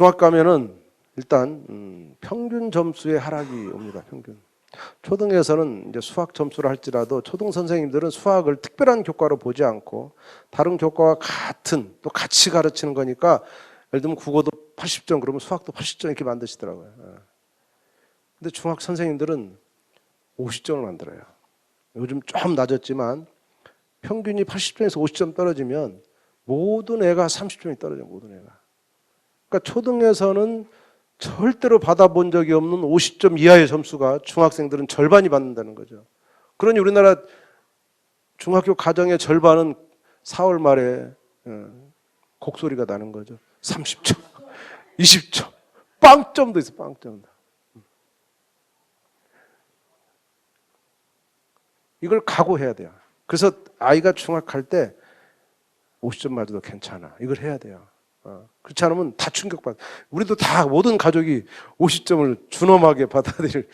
중학 가면은 일단 평균 점수의 하락이 옵니다. 평균. 초등에서는 이제 수학 점수를 할지라도 초등 선생님들은 수학을 특별한 교과로 보지 않고 다른 교과와 같은 또 같이 가르치는 거니까 예를 들면 국어도 80점 그러면 수학도 80점 이렇게 만드시더라고요. 근데 중학 선생님들은 50점을 만들어요. 요즘 좀 낮았지만 평균이 80점에서 50점 떨어지면 모든 애가 30점이 떨어져요. 모든 애가. 그러니까 초등에서는 절대로 받아본 적이 없는 50점 이하의 점수가 중학생들은 절반이 받는다는 거죠. 그러니 우리나라 중학교 가정의 절반은 4월 말에 곡소리가 나는 거죠. 30점, 20점, 빵점도 있어, 빵점도. 이걸 각오해야 돼요. 그래서 아이가 중학 갈 때 50점 맞아도 괜찮아. 이걸 해야 돼요. 그렇지 않으면 다 충격받아. 우리도 다 모든 가족이 50점을 준엄하게 받아들일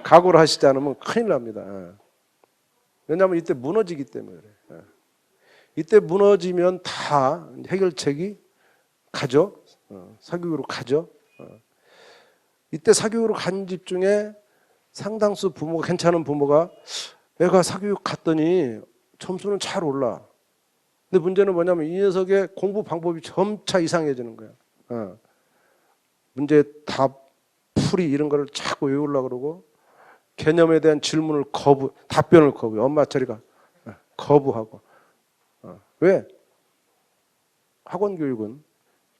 각오를 하시지 않으면 큰일 납니다. 왜냐하면 이때 무너지기 때문에 그래요. 이때 무너지면 다 해결책이 가죠. 사교육으로 가죠. 이때 사교육으로 간 집 중에 상당수 부모가 괜찮은 부모가 애가 사교육 갔더니 점수는 잘 올라. 근데 문제는 뭐냐면 이 녀석의 공부 방법이 점차 이상해지는 거야. 문제 답, 풀이 이런 거를 자꾸 외우려고 그러고 개념에 대한 질문을 답변을 거부해. 엄마 저리가 거부하고. 왜? 학원 교육은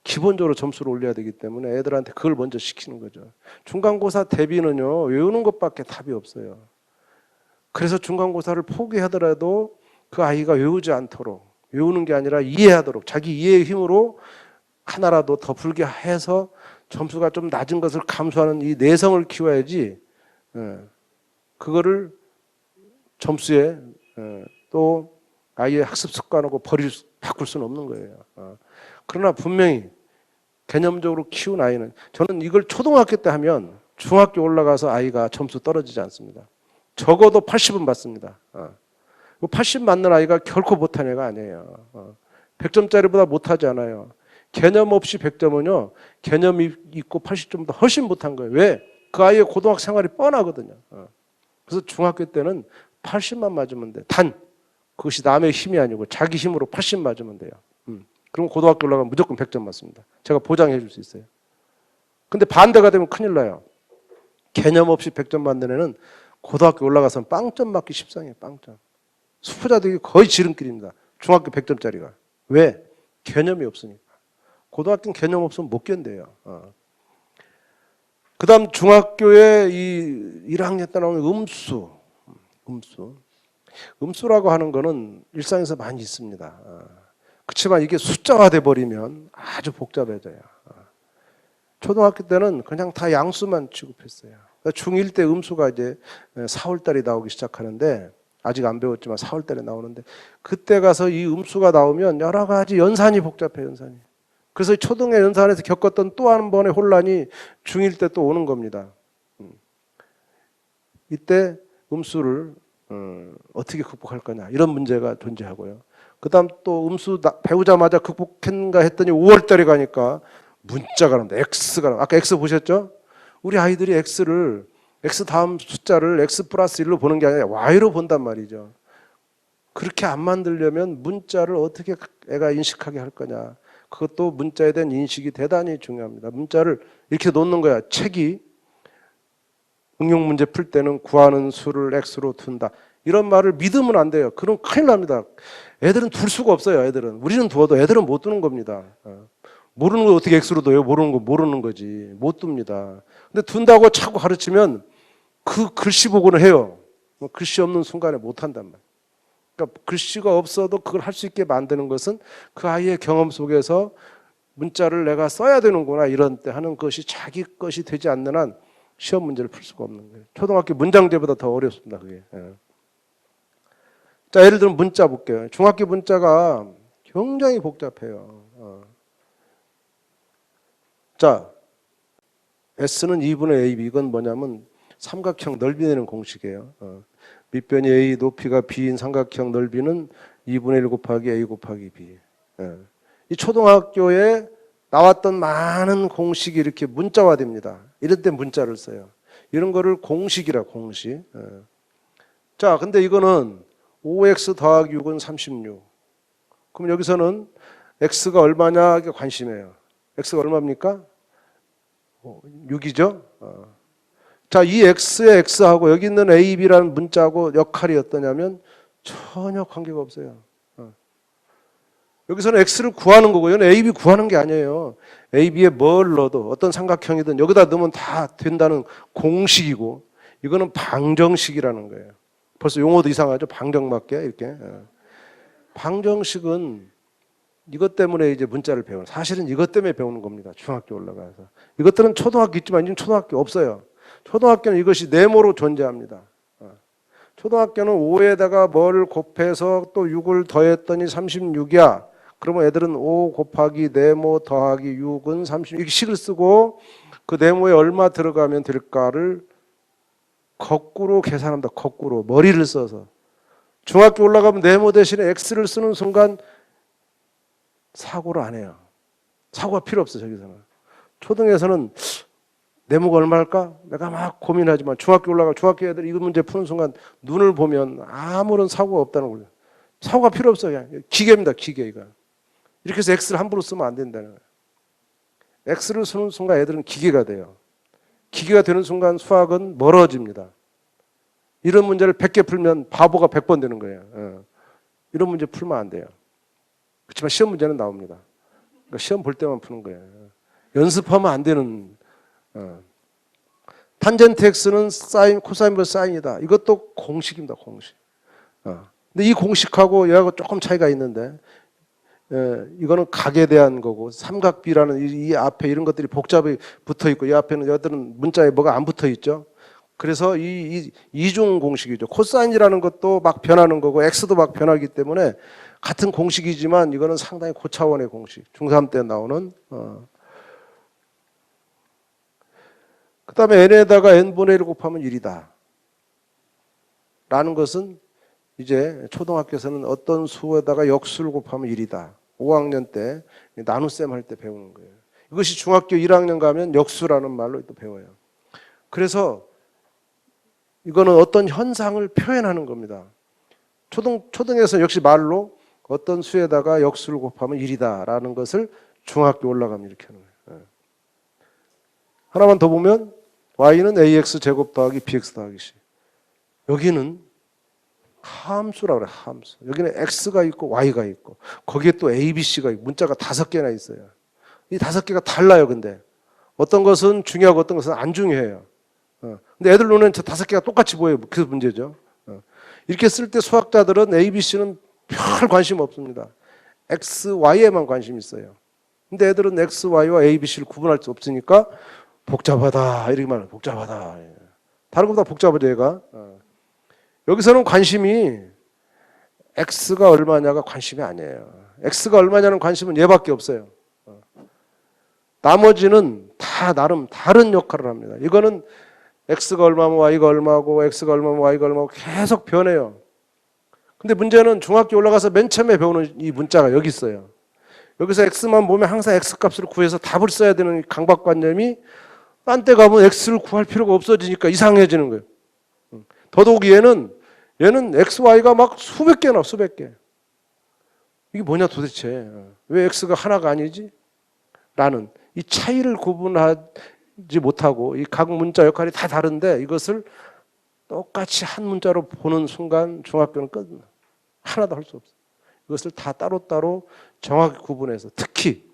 기본적으로 점수를 올려야 되기 때문에 애들한테 그걸 먼저 시키는 거죠. 중간고사 대비는요, 외우는 것밖에 답이 없어요. 그래서 중간고사를 포기하더라도 그 아이가 외우지 않도록, 외우는 게 아니라 이해하도록 자기 이해의 힘으로 하나라도 더 풀게 해서 점수가 좀 낮은 것을 감수하는 이 내성을 키워야지, 그거를 점수에 또 아이의 학습 습관하고 바꿀 수는 없는 거예요. 그러나 분명히 개념적으로 키운 아이는, 저는 이걸 초등학교 때 하면 중학교 올라가서 아이가 점수 떨어지지 않습니다. 적어도 80은 받습니다. 80 맞는 아이가 결코 못한 애가 아니에요. 100점짜리보다 못하지 않아요. 개념 없이 100점은요, 개념이 있고 80점보다 훨씬 못한 거예요. 왜? 그 아이의 고등학생 생활이 뻔하거든요. 그래서 중학교 때는 80만 맞으면 돼. 단, 그것이 남의 힘이 아니고 자기 힘으로 80 맞으면 돼요. 그럼 고등학교 올라가면 무조건 100점 맞습니다. 제가 보장해 줄 수 있어요. 근데 반대가 되면 큰일 나요. 개념 없이 100점 맞는 애는 고등학교 올라가서는 빵점 맞기 십상이에요. 빵점. 수포자들이 거의 지름길입니다. 중학교 100점짜리가. 왜? 개념이 없으니까. 고등학교는 개념 없으면 못 견뎌요. 그 다음 중학교에 이 1학년 때 나오는 음수라고 하는 거는 일상에서 많이 있습니다. 그렇지만 이게 숫자화돼 버리면 아주 복잡해져요. 초등학교 때는 그냥 다 양수만 취급했어요. 중1 때 음수가 이제 4월달에 나오기 시작하는데, 아직 안 배웠지만 4월달에 나오는데, 그때 가서 이 음수가 나오면 여러 가지 연산이 복잡해요. 연산이. 그래서 초등의 연산에서 겪었던 또 한 번의 혼란이 중1 때 또 오는 겁니다. 이때 음수를 어떻게 극복할 거냐, 이런 문제가 존재하고요. 그 다음 또 음수 배우자마자 극복했는가 했더니 5월달에 가니까 문자가 나옵니다. X가 나옵니다. 아까 X 보셨죠? 우리 아이들이 X 다음 숫자를 X 플러스 1로 보는 게 아니라 Y로 본단 말이죠. 그렇게 안 만들려면 문자를 어떻게 애가 인식하게 할 거냐. 그것도 문자에 대한 인식이 대단히 중요합니다. 문자를 이렇게 놓는 거야. 책이 응용 문제 풀 때는 구하는 수를 X로 둔다. 이런 말을 믿으면 안 돼요. 그럼 큰일 납니다. 애들은 둘 수가 없어요. 애들은. 우리는 두어도 애들은 못 두는 겁니다. 모르는 거 어떻게 X로 둬요? 모르는 거 모르는 거지. 못 둡니다. 근데 둔다고 자꾸 가르치면 그 글씨 보고는 해요. 글씨 없는 순간에 못 한단 말이에요. 그러니까 글씨가 없어도 그걸 할 수 있게 만드는 것은 그 아이의 경험 속에서 문자를 내가 써야 되는구나, 이런 때 하는 것이 자기 것이 되지 않는 한 시험 문제를 풀 수가 없는 거예요. 초등학교 문장제보다 더 어렵습니다. 그게. 자, 예를 들면 문자 볼게요. 중학교 문자가 굉장히 복잡해요. 자, S는 2분의 AB. 이건 뭐냐면 삼각형 넓이 내는 공식이에요. 밑변이 A, 높이가 B인 삼각형 넓이는 2분의 1 곱하기 A 곱하기 B. 이 초등학교에 나왔던 많은 공식이 이렇게 문자화됩니다. 이럴 때 문자를 써요. 이런 거를 공식이라 공식. 자, 근데 이거는 5x 더하기 6은 36. 그럼 여기서는 x가 얼마냐 이게 관심이에요. x가 얼마입니까? 6이죠. 자, 이 x의 x하고 여기 있는 a, b라는 문자하고 역할이 어떠냐면 전혀 관계가 없어요. 여기서는 x를 구하는 거고 이건 a, b 구하는 게 아니에요. a, b에 뭘 넣어도 어떤 삼각형이든 여기다 넣으면 다 된다는 공식이고 이거는 방정식이라는 거예요. 벌써 용어도 이상하죠. 방정맞게 이렇게. 방정식은 이것 때문에 이제 문자를 배우는, 사실은 이것 때문에 배우는 겁니다. 중학교 올라가서. 이것들은 초등학교 있지만 지금 초등학교 없어요. 초등학교는 이것이 네모로 존재합니다. 초등학교는 5에다가 뭐를 곱해서 또 6을 더했더니 36이야. 그러면 애들은 5 곱하기 네모 더하기 6은 36. 이렇게 식을 쓰고 그 네모에 얼마 들어가면 될까를 거꾸로 계산합니다. 거꾸로. 머리를 써서. 중학교 올라가면 네모 대신에 x를 쓰는 순간 사고를 안 해요. 사고가 필요 없어 저기서는. 초등에서는 네모가 얼마일까? 내가 막 고민하지만 중학교 올라가 중학교 애들 이거 문제 푸는 순간 눈을 보면 아무런 사고가 없다는 거예요. 사고가 필요 없어요. 그냥 기계입니다. 기계 이거. 이렇게 해서 x를 함부로 쓰면 안 된다는 거예요. x를 쓰는 순간 애들은 기계가 돼요. 기계가 되는 순간 수학은 멀어집니다. 이런 문제를 100개 풀면 바보가 100번 되는 거예요. 이런 문제 풀면 안 돼요. 그렇지만 시험 문제는 나옵니다. 그러니까 시험 볼 때만 푸는 거예요. 연습하면 안 되는. 탄젠트 x는 사인, 코사인보다 사인이다. 이것도 공식입니다. 공식. 근데 이 공식하고 얘하고 조금 차이가 있는데 이거는 각에 대한 거고 삼각비라는 이 앞에 이런 것들이 복잡히 붙어 있고 이 앞에는 여들은 문자에 뭐가 안 붙어 있죠. 그래서 이 이중 공식이죠. 코사인이라는 것도 막 변하는 거고 x도 막 변하기 때문에 같은 공식이지만 이거는 상당히 고차원의 공식. 중3 때 나오는. 그 다음에 n에다가 n분의 1 곱하면 1이다. 라는 것은 이제 초등학교에서는 어떤 수에다가 역수를 곱하면 1이다. 5학년 때 나눗셈 할 때 배우는 거예요. 이것이 중학교 1학년 가면 역수라는 말로 또 배워요. 그래서 이거는 어떤 현상을 표현하는 겁니다. 초등에서 역시 말로 어떤 수에다가 역수를 곱하면 1이다 라는 것을 중학교 올라가면 이렇게 하는 거예요. 하나만 더 보면 y는 ax 제곱 더하기 bx 더하기 c. 여기는 함수라고 그래요. 함수. 여기는 x가 있고 y가 있고 거기에 또 a, b, c가 있고 문자가 5개나 있어요. 이 5개가 달라요. 근데 어떤 것은 중요하고 어떤 것은 안 중요해요. 근데 애들 눈에는 저 5개가 똑같이 보여요. 그래서 문제죠. 이렇게 쓸 때 수학자들은 A, B, C는 별 관심 없습니다. X, Y에만 관심 있어요. 근데 애들은 X, Y와 A, B, C를 구분할 수 없으니까 복잡하다 이렇게 말해요. 복잡하다. 다른 것보다 복잡하죠 얘가. 여기서는 관심이 X가 얼마냐가 관심이 아니에요. X가 얼마냐는 관심은 얘밖에 없어요. 나머지는 다 나름 다른 역할을 합니다. 이거는 X가 얼마면 Y가 얼마고 X가 얼마면 Y가 얼마고 계속 변해요. 근데 문제는 중학교 올라가서 맨 처음에 배우는 이 문자가 여기 있어요. 여기서 X만 보면 항상 X값을 구해서 답을 써야 되는 강박관념이 딴 데 가면 X를 구할 필요가 없어지니까 이상해지는 거예요. 더더욱 얘는 X, Y가 막 수백 개나 수백 개. 이게 뭐냐 도대체. 왜 X가 하나가 아니지? 라는 이 차이를 구분하지 못하고 이 각 문자 역할이 다 다른데 이것을 똑같이 한 문자로 보는 순간 중학교는 끝나. 하나도 할 수 없어. 이것을 다 따로따로 정확히 구분해서 특히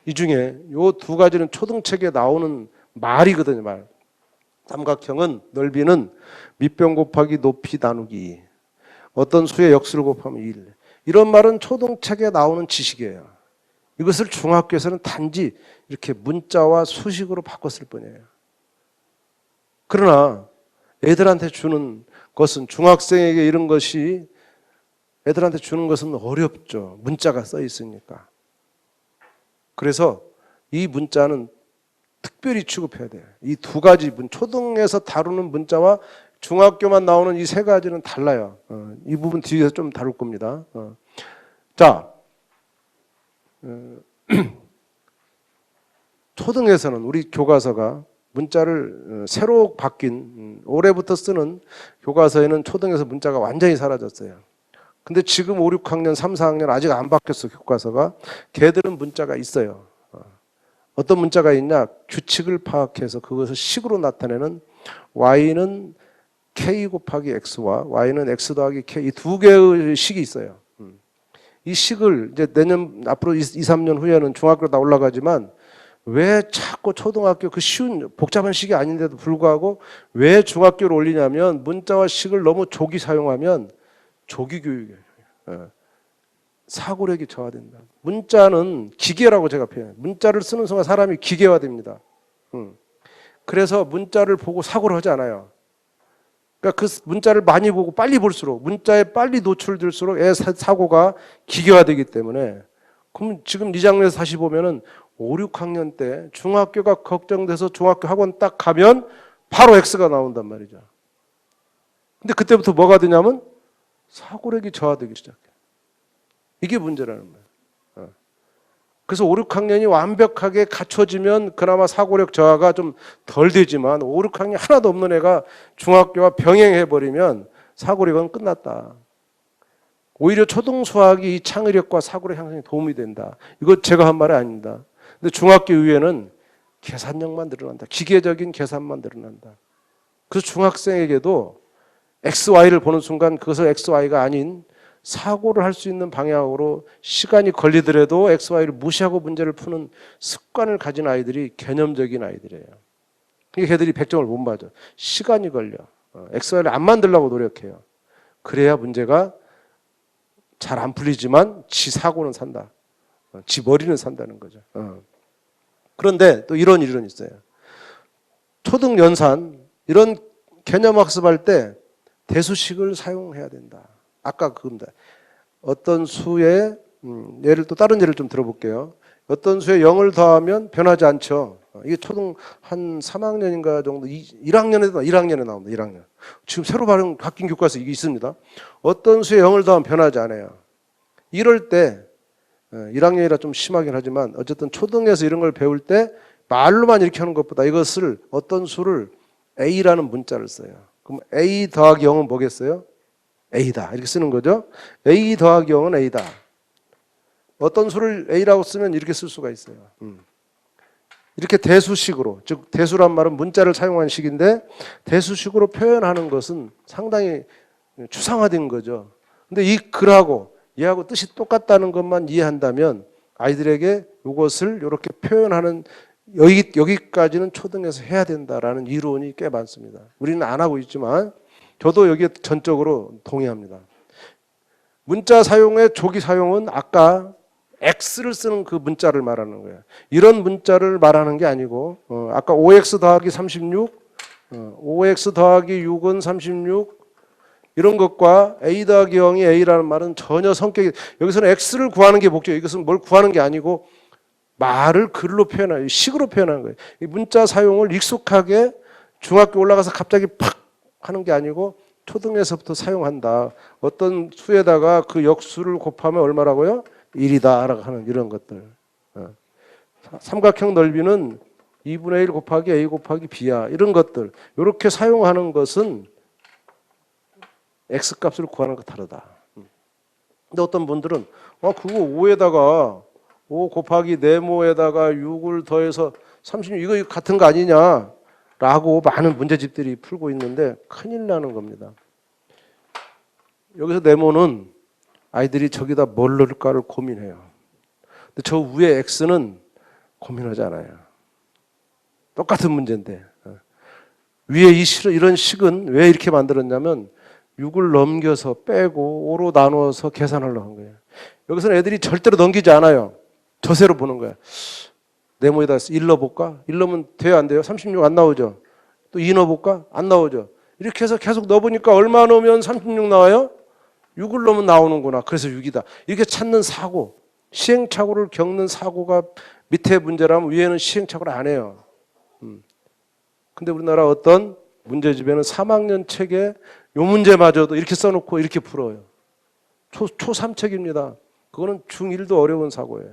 이 중에 이 두 가지는 초등책에 나오는 말이거든요. 말. 삼각형은 넓이는 밑변 곱하기 높이 나누기. 어떤 수의 역수를 곱하면 1. 이런 말은 초등책에 나오는 지식이에요. 이것을 중학교에서는 단지 이렇게 문자와 수식으로 바꿨을 뿐이에요. 그러나 애들한테 주는 것은 중학생에게 이런 것이 애들한테 주는 것은 어렵죠. 문자가 써 있으니까. 그래서 이 문자는 특별히 취급해야 돼요. 이 두 가지 초등에서 다루는 문자와 중학교만 나오는 이 세 가지는 달라요. 이 부분 뒤에서 좀 다룰 겁니다. 자, 초등에서는 우리 교과서가 문자를 새로 바뀐 올해부터 쓰는 교과서에는 초등에서 문자가 완전히 사라졌어요. 근데 지금 5, 6학년, 3, 4학년 아직 안 바뀌었어 교과서가. 걔들은 문자가 있어요. 어떤 문자가 있냐? 규칙을 파악해서 그것을 식으로 나타내는 Y는 K 곱하기 X와 Y는 X 더하기 K 이 두 개의 식이 있어요. 이 식을 이제 내년 앞으로 2, 3년 후에는 중학교로 다 올라가지만 왜 자꾸 초등학교 그 쉬운 복잡한 식이 아닌데도 불구하고 왜 중학교로 올리냐면 문자와 식을 너무 조기 사용하면 조기 교육이에요. 사고력이 저하된다. 문자는 기계라고 제가 표현해요. 문자를 쓰는 순간 사람이 기계화됩니다. 그래서 문자를 보고 사고를 하지 않아요. 그러니까 그 문자를 많이 보고 빨리 볼수록 문자에 빨리 노출될수록 애 사고가 기계화되기 때문에 그럼 지금 이 장면에서 다시 보면은 5, 6학년 때 중학교가 걱정돼서 중학교 학원 딱 가면 바로 X가 나온단 말이죠. 근데 그때부터 뭐가 되냐면 사고력이 저하되기 시작해요. 이게 문제라는 거예요. 그래서 5, 6학년이 완벽하게 갖춰지면 그나마 사고력 저하가 좀 덜 되지만 5, 6학년 하나도 없는 애가 중학교와 병행해버리면 사고력은 끝났다. 오히려 초등수학이 이 창의력과 사고력 향상에 도움이 된다. 이거 제가 한 말이 아닙니다. 근데 중학교 이후에는 계산력만 늘어난다. 기계적인 계산만 늘어난다. 그래서 중학생에게도 XY를 보는 순간 그것을 XY가 아닌 사고를 할 수 있는 방향으로 시간이 걸리더라도 XY를 무시하고 문제를 푸는 습관을 가진 아이들이 개념적인 아이들이에요. 그러니까 걔들이 100점을 못 맞아. 시간이 걸려. XY를 안 만들려고 노력해요. 그래야 문제가 잘 안 풀리지만 지 사고는 산다. 지 머리는 산다는 거죠. 그런데 또 이런 일은 있어요. 초등 연산 이런 개념 학습할 때 대수식을 사용해야 된다. 아까 그겁니다. 어떤 수에 예를 또 다른 예를 좀 들어볼게요. 어떤 수에 0을 더하면 변하지 않죠. 이게 초등 한 3학년인가 정도 1학년에 나옵니다. 1학년. 지금 새로 바뀐 교과서 이게 있습니다. 어떤 수에 0을 더하면 변하지 않아요. 이럴 때 1학년이라 좀 심하긴 하지만 어쨌든 초등에서 이런 걸 배울 때 말로만 이렇게 하는 것보다 이것을 어떤 수를 A라는 문자를 써요. 그럼 A 더하기 0은 뭐겠어요? A다. 이렇게 쓰는 거죠. A 더하기 0은 A다. 어떤 수를 A라고 쓰면 이렇게 쓸 수가 있어요. 이렇게 대수식으로, 즉 대수란 말은 문자를 사용한 식인데 대수식으로 표현하는 것은 상당히 추상화된 거죠. 근데 이 글하고 얘하고 뜻이 똑같다는 것만 이해한다면 아이들에게 이것을 이렇게 표현하는 여기까지는 초등에서 해야 된다라는 이론이 꽤 많습니다. 우리는 안 하고 있지만 저도 여기에 전적으로 동의합니다. 문자 사용의 조기 사용은 아까 X를 쓰는 그 문자를 말하는 거예요. 이런 문자를 말하는 게 아니고 아까 5X 더하기 36, 5X 더하기 6은 36 이런 것과 A 더하기 0이 A라는 말은 전혀 성격이 여기서는 X를 구하는 게 목적이에요. 이것은 뭘 구하는 게 아니고 말을 글로 표현하는 식으로 표현하는 거예요. 이 문자 사용을 익숙하게 중학교 올라가서 갑자기 팍 하는 게 아니고 초등에서부터 사용한다. 어떤 수에다가 그 역수를 곱하면 얼마라고요? 1이다 하는 이런 것들. 삼각형 넓이는 2분의 1 곱하기 A 곱하기 B야. 이런 것들. 이렇게 사용하는 것은 X값을 구하는 것 다르다. 근데 어떤 분들은 그거 5에다가 5 곱하기 네모에다가 6을 더해서 36 이거 같은 거 아니냐 라고 많은 문제집들이 풀고 있는데 큰일 나는 겁니다. 여기서 네모는 아이들이 저기다 뭘 넣을까를 고민해요. 근데 저 위에 X는 고민하지 않아요. 똑같은 문제인데 위에 이런 식은 왜 이렇게 만들었냐면 6을 넘겨서 빼고 5로 나누어서 계산하려고 한 거예요. 여기서는 애들이 절대로 넘기지 않아요. 저세로 보는 거야. 네모에다 1 넣어볼까? 1 넣으면 돼요, 안 돼요? 36 안 나오죠? 또 2 넣어볼까? 안 나오죠? 이렇게 해서 계속 넣어보니까 얼마 넣으면 36 나와요? 6을 넣으면 나오는구나. 그래서 6이다. 이렇게 찾는 사고, 시행착오를 겪는 사고가 밑에 문제라면 위에는 시행착오를 안 해요. 근데 우리나라 어떤 문제집에는 3학년 책에 요 문제마저도 이렇게 써놓고 이렇게 풀어요. 초3책입니다. 그거는 중1도 어려운 사고예요.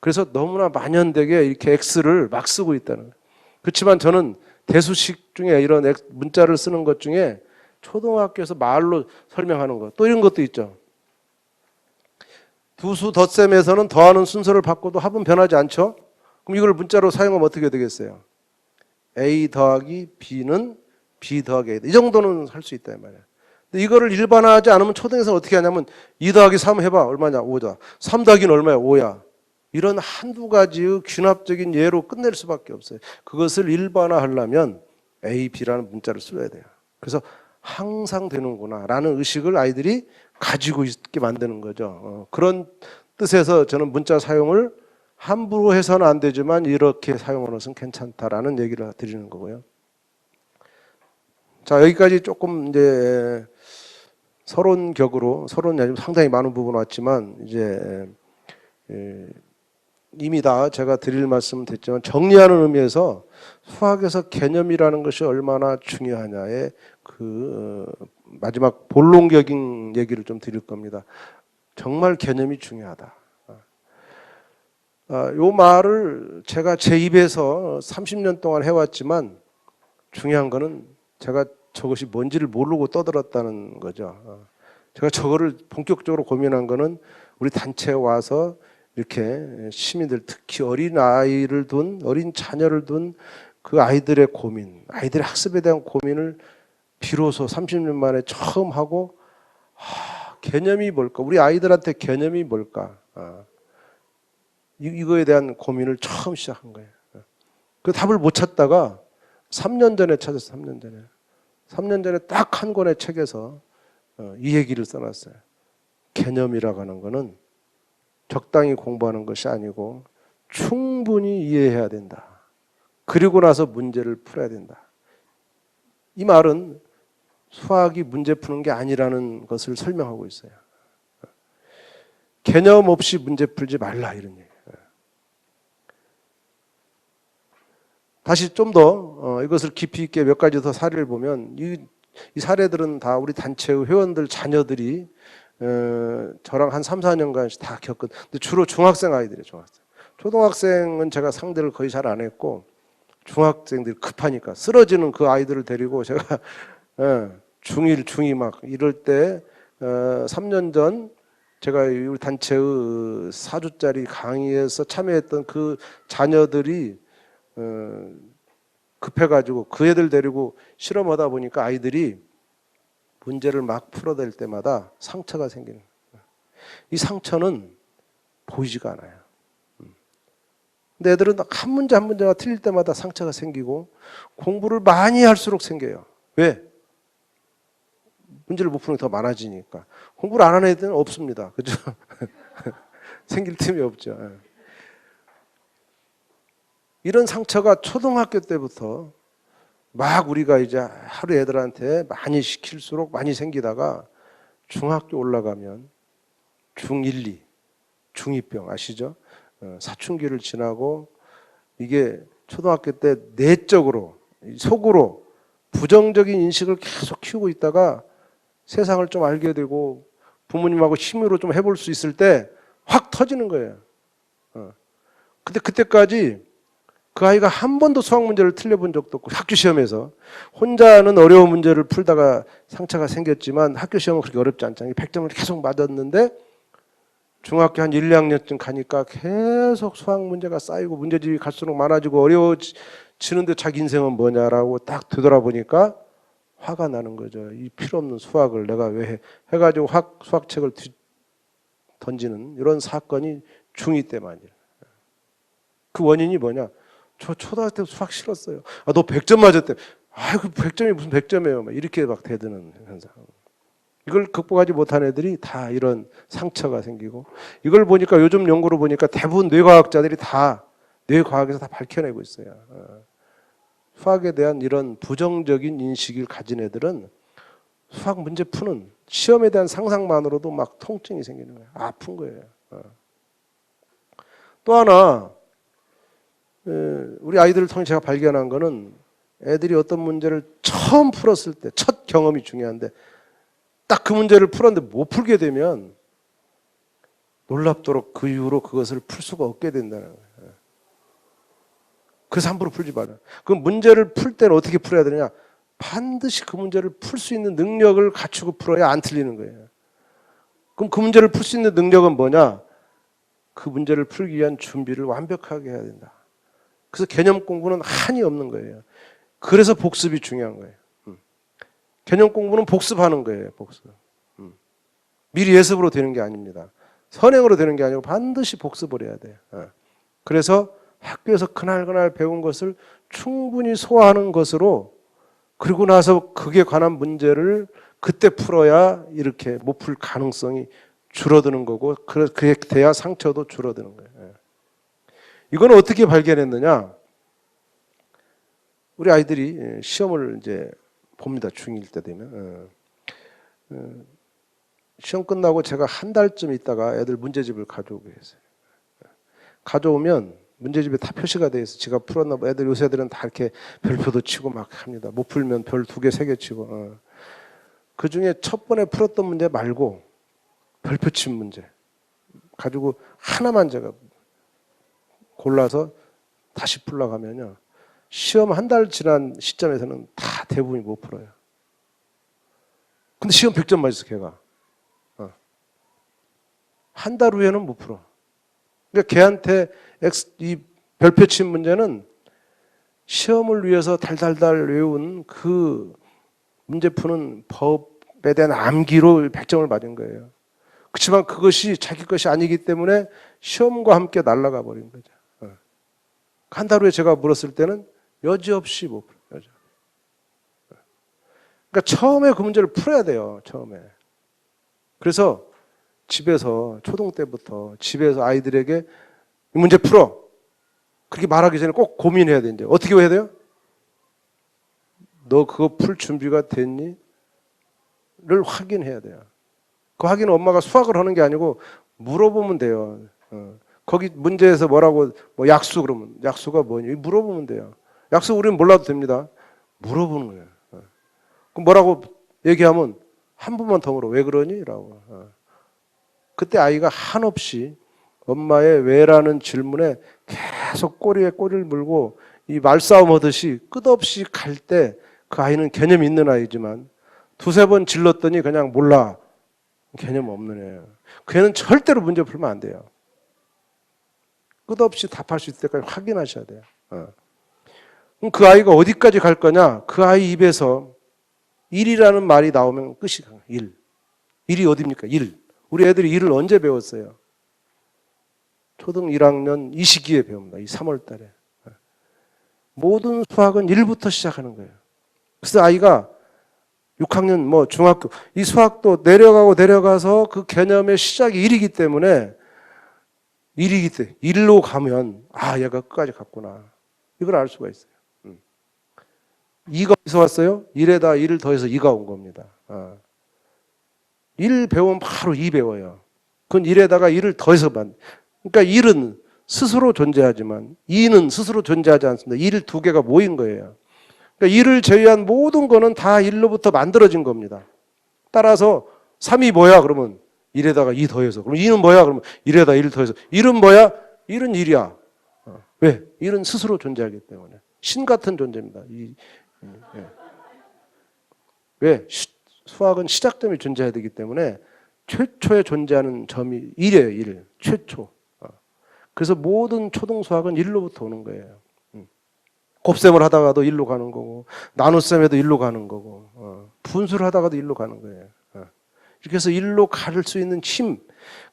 그래서 너무나 만연되게 이렇게 X를 막 쓰고 있다는 거예요. 그렇지만 저는 대수식 중에 이런 문자를 쓰는 것 중에 초등학교에서 말로 설명하는 것, 또 이런 것도 있죠. 두수 덧셈에서는 더하는 순서를 바꿔도 합은 변하지 않죠? 그럼 이걸 문자로 사용하면 어떻게 되겠어요? A 더하기 B는 B 더하기 A. 이 정도는 할 수 있다 이 말이야. 근데 이거를 일반화하지 않으면 초등에서는 어떻게 하냐면 2 더하기 3 해봐. 얼마냐? 5다. 3 더하기는 얼마야? 5야. 이런 한두 가지의 귀납적인 예로 끝낼 수밖에 없어요. 그것을 일반화하려면 A, B라는 문자를 써야 돼요. 그래서 항상 되는구나 라는 의식을 아이들이 가지고 있게 만드는 거죠. 그런 뜻에서 저는 문자 사용을 함부로 해서는 안 되지만 이렇게 사용하는 것은 괜찮다라는 얘기를 드리는 거고요. 자, 여기까지 조금 이제 서론격으로, 서론이 아니고 상당히 많은 부분 왔지만 이제 이미 다 제가 드릴 말씀은 됐지만 정리하는 의미에서 수학에서 개념이라는 것이 얼마나 중요하냐의 그 마지막 본론적인 얘기를 좀 드릴 겁니다. 정말 개념이 중요하다. 요 말을 제가 제 입에서 30년 동안 해왔지만 중요한 거는 제가 저것이 뭔지를 모르고 떠들었다는 거죠. 제가 저거를 본격적으로 고민한 거는 우리 단체에 와서 이렇게 시민들, 특히 어린 아이를 둔, 어린 자녀를 둔 그 아이들의 고민, 아이들의 학습에 대한 고민을 비로소 30년 만에 처음 하고, 개념이 뭘까? 우리 아이들한테 개념이 뭘까? 이거에 대한 고민을 처음 시작한 거예요. 그 답을 못 찾다가 3년 전에 찾았어요. 3년 전에. 3년 전에 딱 한 권의 책에서 이 얘기를 써놨어요. 개념이라고 하는 거는 적당히 공부하는 것이 아니고 충분히 이해해야 된다. 그리고 나서 문제를 풀어야 된다. 이 말은 수학이 문제 푸는 게 아니라는 것을 설명하고 있어요. 개념 없이 문제 풀지 말라 이런 얘기예요. 다시 좀 더 이것을 깊이 있게 몇 가지 더 사례를 보면 이 사례들은 다 우리 단체의 회원들 자녀들이 저랑 한 3, 4년간 다 겪은, 근데 주로 중학생 아이들이에요. 중학생. 초등학생은 제가 상대를 거의 잘 안 했고 중학생들이 급하니까 쓰러지는 그 아이들을 데리고 제가 중1, 중2 막 이럴 때 3년 전 제가 우리 단체의 4주짜리 강의에서 참여했던 그 자녀들이 급해가지고 그 애들 데리고 실험하다 보니까 아이들이 문제를 막 풀어댈 때마다 상처가 생기는 거예요. 이 상처는 보이지가 않아요. 근데 애들은 한 문제 한 문제가 틀릴 때마다 상처가 생기고 공부를 많이 할수록 생겨요. 왜? 문제를 못 푸는 게 더 많아지니까. 공부를 안 하는 애들은 없습니다. 그죠? 생길 틈이 없죠. 이런 상처가 초등학교 때부터 막 우리가 이제 하루 애들한테 많이 시킬수록 많이 생기다가 중학교 올라가면 중1, 2, 중2병 아시죠? 사춘기를 지나고 이게 초등학교 때 내적으로 속으로 부정적인 인식을 계속 키우고 있다가 세상을 좀 알게 되고 부모님하고 힘으로 좀 해볼 수 있을 때 확 터지는 거예요. 근데 그때까지 그 아이가 한 번도 수학 문제를 틀려본 적도 없고 학교 시험에서 혼자는 어려운 문제를 풀다가 상처가 생겼지만 학교 시험은 그렇게 어렵지 않잖아요. 100점을 계속 맞았는데 중학교 한 1, 2학년쯤 가니까 계속 수학 문제가 쌓이고 문제집이 갈수록 많아지고 어려워지는데 자기 인생은 뭐냐라고 딱 되돌아보니까 화가 나는 거죠. 이 필요 없는 수학을 내가 왜 해? 해가지고 수학책을 던지는 이런 사건이 중2 때만이에요. 그 원인이 뭐냐? 저 초등학교 때 수학 싫었어요. 너 100점 맞았대. 그 100점이 무슨 100점이에요. 이렇게 막 대드는 현상. 이걸 극복하지 못한 애들이 다 이런 상처가 생기고, 이걸 보니까 요즘 연구로 보니까 대부분 뇌과학자들이 다 뇌과학에서 다 밝혀내고 있어요. 수학에 대한 이런 부정적인 인식을 가진 애들은 수학 문제 푸는 시험에 대한 상상만으로도 막 통증이 생기는 거예요. 아픈 거예요. 또 하나 우리 아이들을 통해 제가 발견한 거는 애들이 어떤 문제를 처음 풀었을 때 첫 경험이 중요한데 딱 그 문제를 풀었는데 못 풀게 되면 놀랍도록 그 이후로 그것을 풀 수가 없게 된다는 거예요. 그래서 함부로 풀지 말아요. 그 문제를 풀 때는 어떻게 풀어야 되느냐? 반드시 그 문제를 풀 수 있는 능력을 갖추고 풀어야 안 틀리는 거예요. 그럼 그 문제를 풀 수 있는 능력은 뭐냐? 그 문제를 풀기 위한 준비를 완벽하게 해야 된다. 그래서 개념 공부는 한이 없는 거예요. 그래서 복습이 중요한 거예요. 개념 공부는 복습하는 거예요. 복습. 미리 예습으로 되는 게 아닙니다. 선행으로 되는 게 아니고 반드시 복습을 해야 돼요. 그래서 학교에서 그날 배운 것을 충분히 소화하는 것으로, 그리고 나서 그에 관한 문제를 그때 풀어야 이렇게 못 풀 가능성이 줄어드는 거고, 그렇게 돼야 상처도 줄어드는 거예요. 이건 어떻게 발견했느냐? 우리 아이들이 시험을 이제 봅니다. 중1 때 되면. 시험 끝나고 제가 한 달쯤 있다가 애들 문제집을 가져오게 했어요. 가져오면 문제집에 다 표시가 돼 있어. 지가 풀었나 봐. 애들 요새 애들은 다 이렇게 별표도 치고 막 합니다. 못 풀면 별 2개, 3개 치고. 그 중에 첫 번에 풀었던 문제 말고 별표 친 문제 가지고 하나만 제가 골라서 다시 풀려고 하면요, 시험 한 달 지난 시점에서는 다 대부분이 못 풀어요. 근데 시험 100점 맞았어, 걔가. 한 달 후에는 못 풀어. 그러니까 걔한테 이 별표 친 문제는 시험을 위해서 달달달 외운 그 문제 푸는 법에 대한 암기로 100점을 맞은 거예요. 그렇지만 그것이 자기 것이 아니기 때문에 시험과 함께 날아가 버린 거죠. 한 달 후에 제가 물었을 때는 여지없이 못 풀어요. 그러니까 처음에 그 문제를 풀어야 돼요. 처음에. 그래서 집에서 초등 때부터 집에서 아이들에게 이 문제 풀어, 그렇게 말하기 전에 꼭 고민해야 돼. 이제 어떻게 해야 돼요? 너 그거 풀 준비가 됐니? 를 확인해야 돼요. 그 확인은 엄마가 수학을 하는 게 아니고 물어보면 돼요. 거기 문제에서 뭐라고, 뭐 약수 그러면 약수가 뭐니? 물어보면 돼요. 약수 우리는 몰라도 됩니다. 물어보는 거예요. 그럼 뭐라고 얘기하면 한 번만 더 물어. 왜 그러니? 라고. 그때 아이가 한없이 엄마의 왜라는 질문에 계속 꼬리에 꼬리를 물고 이 말싸움 하듯이 끝없이 갈 때 그 아이는 개념 있는 아이지만 2-3번 질렀더니 그냥 몰라. 개념 없는 애예요. 그 애는 절대로 문제 풀면 안 돼요. 끝없이 답할 수 있을 때까지 확인하셔야 돼요. 그럼 그 아이가 어디까지 갈 거냐? 그 아이 입에서 1이라는 말이 나오면 끝이 가요. 1. 1이 어디입니까? 1. 우리 애들이 1을 언제 배웠어요? 초등 1학년 이 시기에 배웁니다. 이 3월 달에. 모든 수학은 1부터 시작하는 거예요. 그래서 아이가 6학년 뭐 중학교 이 수학도 내려가서 그 개념의 시작이 1이기 때문에 1로 가면 아, 얘가 끝까지 갔구나. 이걸 알 수가 있어요. 2가 어디서 왔어요? 1에다 1을 더해서 2가 온 겁니다. 1 배우면 바로 2 배워요. 그건 1에다가 1을 더해서 그러니까 1은 스스로 존재하지만 2는 스스로 존재하지 않습니다. 1 2개가 모인 거예요. 그러니까 1을 제외한 모든 거는 다 1로부터 만들어진 겁니다. 따라서 3이 뭐야? 그러면 1에다가 2 더해서. 그럼 2는 뭐야? 그러면 1에다 1 더해서. 1은 뭐야? 1은 1이야. 왜? 1은 스스로 존재하기 때문에. 신 같은 존재입니다. 예. 왜? 수학은 시작점이 존재해야 되기 때문에 최초에 존재하는 점이 1이에요. 1. 최초. 그래서 모든 초등수학은 1로부터 오는 거예요. 곱셈을 하다가도 1로 가는 거고, 나눗셈에도 1로 가는 거고, 분수를 하다가도 1로 가는 거예요. 이렇게 해서 1로 갈 수 있는 힘,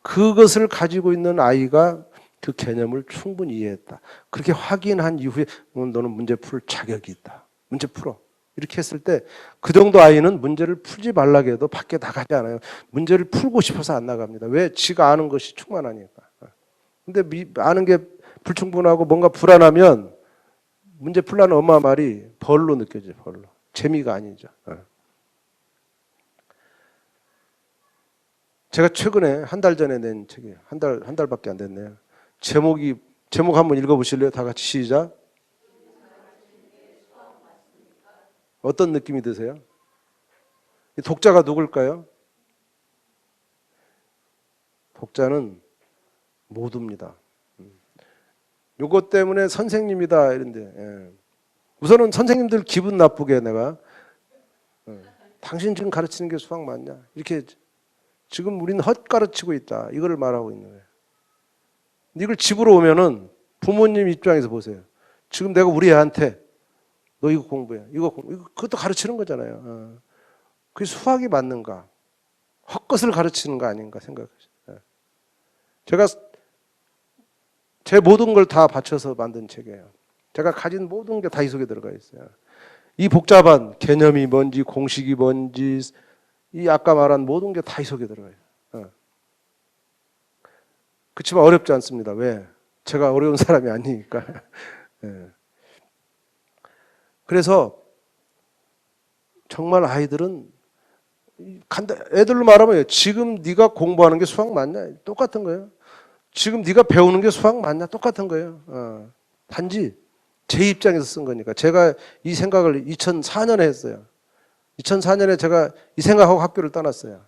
그것을 가지고 있는 아이가 그 개념을 충분히 이해했다. 그렇게 확인한 이후에 너는 문제 풀 자격이 있다. 문제 풀어. 이렇게 했을 때 그 정도 아이는 문제를 풀지 말라고 해도 밖에 나가지 않아요. 문제를 풀고 싶어서 안 나갑니다. 왜? 지가 아는 것이 충만하니까. 근데 아는 게 불충분하고 뭔가 불안하면 문제 풀라는 엄마 말이 벌로 느껴져요. 벌로. 재미가 아니죠. 제가 최근에 한 달 전에 낸 책이에요. 한 달밖에 안 됐네요. 제목 한번 읽어보실래요? 다 같이 시작. 어떤 느낌이 드세요? 독자가 누굴까요? 독자는 모두입니다. 요것 때문에 선생님이다 이런데, 예. 우선은 선생님들 기분 나쁘게 내가 당신 지금 가르치는 게 수학 맞냐? 이렇게 지금 우리는 헛가르치고 있다. 이거를 말하고 있는 거예요. 이걸 집으로 오면은 부모님 입장에서 보세요. 지금 내가 우리 애한테 너 이거 공부해. 이거 그것도 가르치는 거잖아요. 그게 수학이 맞는가? 헛것을 가르치는 거 아닌가 생각하시죠. 제가 제 모든 걸 다 바쳐서 만든 책이에요. 제가 가진 모든 게 다 이 속에 들어가 있어요. 이 복잡한 개념이 뭔지, 공식이 뭔지, 이 아까 말한 모든 게 다 이 속에 들어가요. 그렇지만 어렵지 않습니다. 왜? 제가 어려운 사람이 아니니까. 그래서 정말 아이들은 애들로 말하면 지금 네가 공부하는 게 수학 맞냐? 똑같은 거예요. 지금 네가 배우는 게 수학 맞냐? 똑같은 거예요. 단지 제 입장에서 쓴 거니까. 제가 이 생각을 2004년에 했어요. 2004년에 제가 이 생각하고 학교를 떠났어요.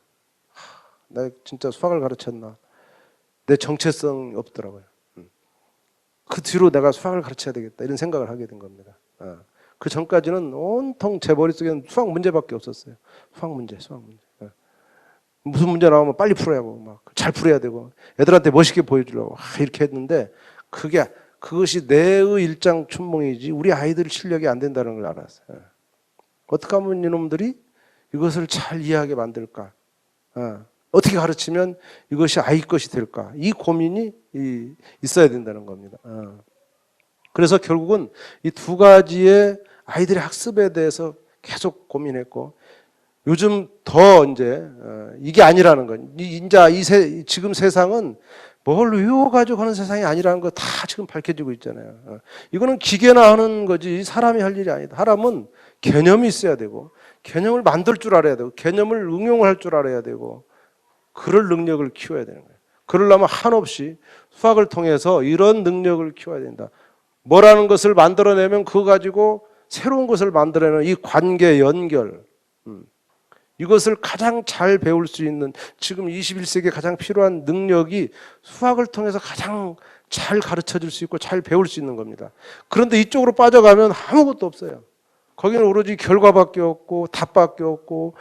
내가 진짜 수학을 가르쳤나? 내 정체성이 없더라고요. 그 뒤로 내가 수학을 가르쳐야 되겠다 이런 생각을 하게 된 겁니다. 그 전까지는 온통 제 머릿속에는 수학 문제밖에 없었어요. 수학 문제. 무슨 문제 나오면 빨리 풀어야 하고 막 잘 풀어야 되고 애들한테 멋있게 보여주려고 이렇게 했는데 그것이 내의 일장춘몽이지 우리 아이들 실력이 안 된다는 걸 알았어요. 어떻게 하면 이놈들이 이것을 잘 이해하게 만들까? 어떻게 가르치면 이것이 아이 것이 될까? 이 고민이 있어야 된다는 겁니다. 그래서 결국은 이 두 가지의 아이들의 학습에 대해서 계속 고민했고 요즘 더 이제 이게 아니라는 건 이제 지금 세상은 뭘 외워가지고 하는 세상이 아니라는 거 다 지금 밝혀지고 있잖아요. 이거는 기계나 하는 거지 사람이 할 일이 아니다. 사람은 개념이 있어야 되고 개념을 만들 줄 알아야 되고 개념을 응용을 할 줄 알아야 되고 그럴 능력을 키워야 되는 거예요. 그러려면 한없이 수학을 통해서 이런 능력을 키워야 된다. 뭐라는 것을 만들어내면 그거 가지고 새로운 것을 만들어내는 이 관계 연결 이것을 가장 잘 배울 수 있는 지금 21세기에 가장 필요한 능력이 수학을 통해서 가장 잘 가르쳐 줄 수 있고 잘 배울 수 있는 겁니다. 그런데 이쪽으로 빠져가면 아무것도 없어요. 거기는 오로지 결과밖에 없고 답밖에 없고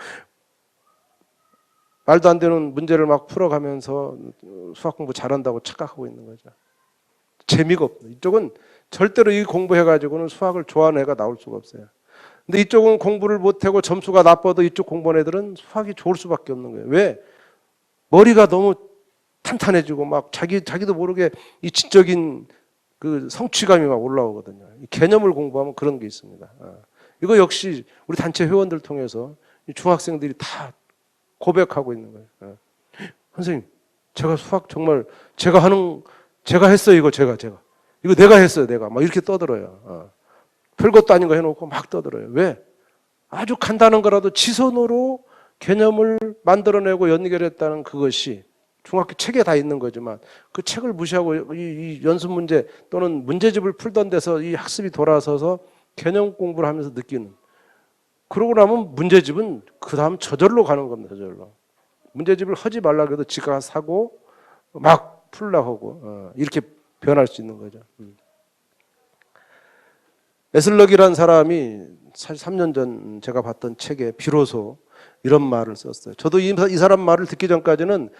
말도 안 되는 문제를 막 풀어가면서 수학 공부 잘한다고 착각하고 있는 거죠. 재미가 없어요. 이쪽은 절대로 이 공부해가지고는 수학을 좋아하는 애가 나올 수가 없어요. 근데 이쪽은 공부를 못하고 점수가 나빠도 이쪽 공부하는 애들은 수학이 좋을 수밖에 없는 거예요. 왜? 머리가 너무 탄탄해지고 막 자기도 모르게 이 지적인 그 성취감이 막 올라오거든요. 이 개념을 공부하면 그런 게 있습니다. 이거 역시 우리 단체 회원들 통해서 중학생들이 다 고백하고 있는 거예요. 선생님, 제가 수학 정말 제가 했어요. 이거 내가 했어요. 내가 막 이렇게 떠들어요. 별것도 아닌 거 해놓고 막 떠들어요. 왜? 아주 간단한 거라도 지선으로 개념을 만들어내고 연결했다는 그것이 중학교 책에 다 있는 거지만 그 책을 무시하고 이 연습 문제 또는 문제집을 풀던 데서 이 학습이 돌아서서 개념 공부를 하면서 느끼는 그러고 나면 문제집은 그 다음 저절로 가는 겁니다. 저절로. 문제집을 하지 말라고 해도 지가 사고 막 풀려고 하고 이렇게 변할 수 있는 거죠. 에슬럭이라는 사람이 사실 3년 전 제가 봤던 책에 비로소 이런 말을 썼어요. 저도 이 사람 말을 듣기 전까지는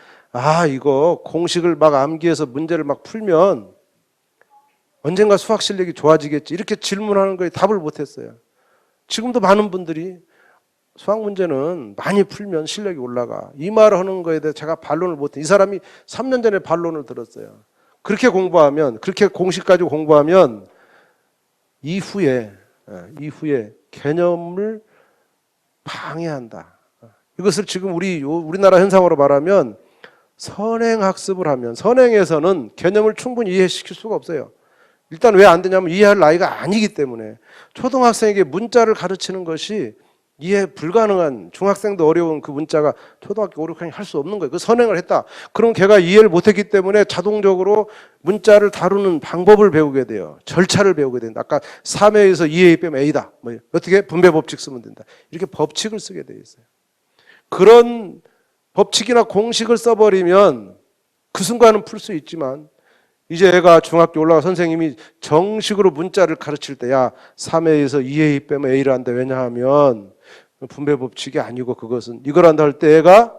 이거 공식을 막 암기해서 문제를 막 풀면 언젠가 수학 실력이 좋아지겠지 이렇게 질문하는 거에 답을 못했어요. 지금도 많은 분들이 수학 문제는 많이 풀면 실력이 올라가 이 말을 하는 거에 대해 제가 반론을 못해. 이 사람이 3년 전에 반론을 들었어요. 그렇게 공부하면 그렇게 공식 가지고 공부하면 이후에 개념을 방해한다. 이것을 지금 우리나라 현상으로 말하면 선행학습을 하면 선행에서는 개념을 충분히 이해시킬 수가 없어요. 일단 왜 안 되냐면 이해할 나이가 아니기 때문에 초등학생에게 문자를 가르치는 것이 이해 불가능한 중학생도 어려운 그 문자가 초등학교 5, 6학년이 할 수 없는 거예요. 그 선행을 했다. 그럼 걔가 이해를 못했기 때문에 자동적으로 문자를 다루는 방법을 배우게 돼요. 절차를 배우게 된다. 아까 3회에서 2회 빼면 A다. 뭐 어떻게 분배 법칙 쓰면 된다. 이렇게 법칙을 쓰게 돼 있어요. 그런 법칙이나 공식을 써버리면 그 순간은 풀 수 있지만 이제 애가 중학교 올라가 선생님이 정식으로 문자를 가르칠 때, 야, 3A에서 2A 빼면 A를 한다. 왜냐하면 분배 법칙이 아니고 그것은 이걸 한다 할 때 애가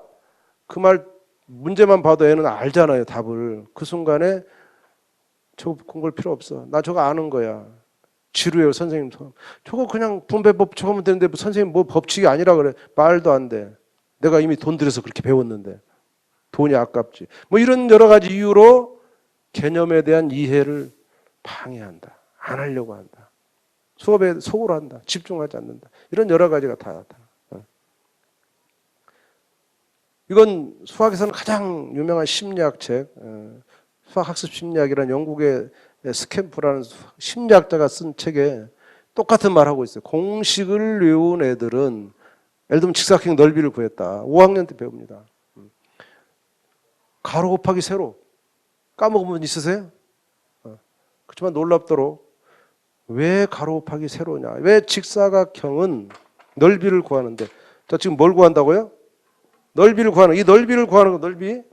그 말 문제만 봐도 애는 알잖아요, 답을. 그 순간에 저거 공부할 필요 없어. 나 저거 아는 거야. 지루해요, 선생님. 저거 그냥 분배법 저거면 되는데 선생님 뭐 법칙이 아니라 그래. 말도 안 돼. 내가 이미 돈 들여서 그렇게 배웠는데. 돈이 아깝지. 뭐 이런 여러 가지 이유로 개념에 대한 이해를 방해한다. 안 하려고 한다. 수업에 속으로 한다. 집중하지 않는다. 이런 여러 가지가 다 나타나. 이건 수학에서는 가장 유명한 심리학 책, 수학학습 심리학이라는 영국의 스캠프라는 심리학자가 쓴 책에 똑같은 말 하고 있어요. 공식을 외운 애들은, 예를 들면 직사각형 넓이를 구했다. 5학년 때 배웁니다. 가로 곱하기 세로 까먹은 분 있으세요? 그렇지만 놀랍도록 왜 가로 곱하기 세로냐? 왜 직사각형은 넓이를 구하는데, 자 지금 뭘 구한다고요? 넓이를 구하는, 이 넓이를 구하는 거, 넓이.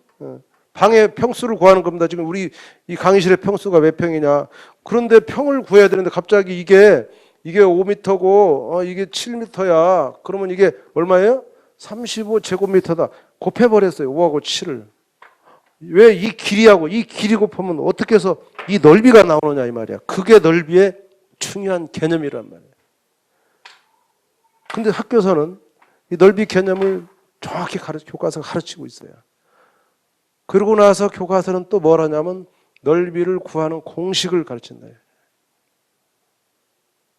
방의 평수를 구하는 겁니다. 지금 우리 이 강의실의 평수가 몇 평이냐. 그런데 평을 구해야 되는데 갑자기 이게 5m고 이게 7m야. 그러면 이게 얼마예요? 35제곱미터다. 곱해버렸어요. 5하고 7을. 왜 이 길이하고 이 길이 곱하면 어떻게 해서 이 넓이가 나오느냐 이 말이야. 그게 넓이의 중요한 개념이란 말이에요. 근데 학교에서는 이 넓이 개념을 정확히 교과서가 가르치고 있어요. 그러고 나서 교과서는 또 뭘 하냐면 넓이를 구하는 공식을 가르친다.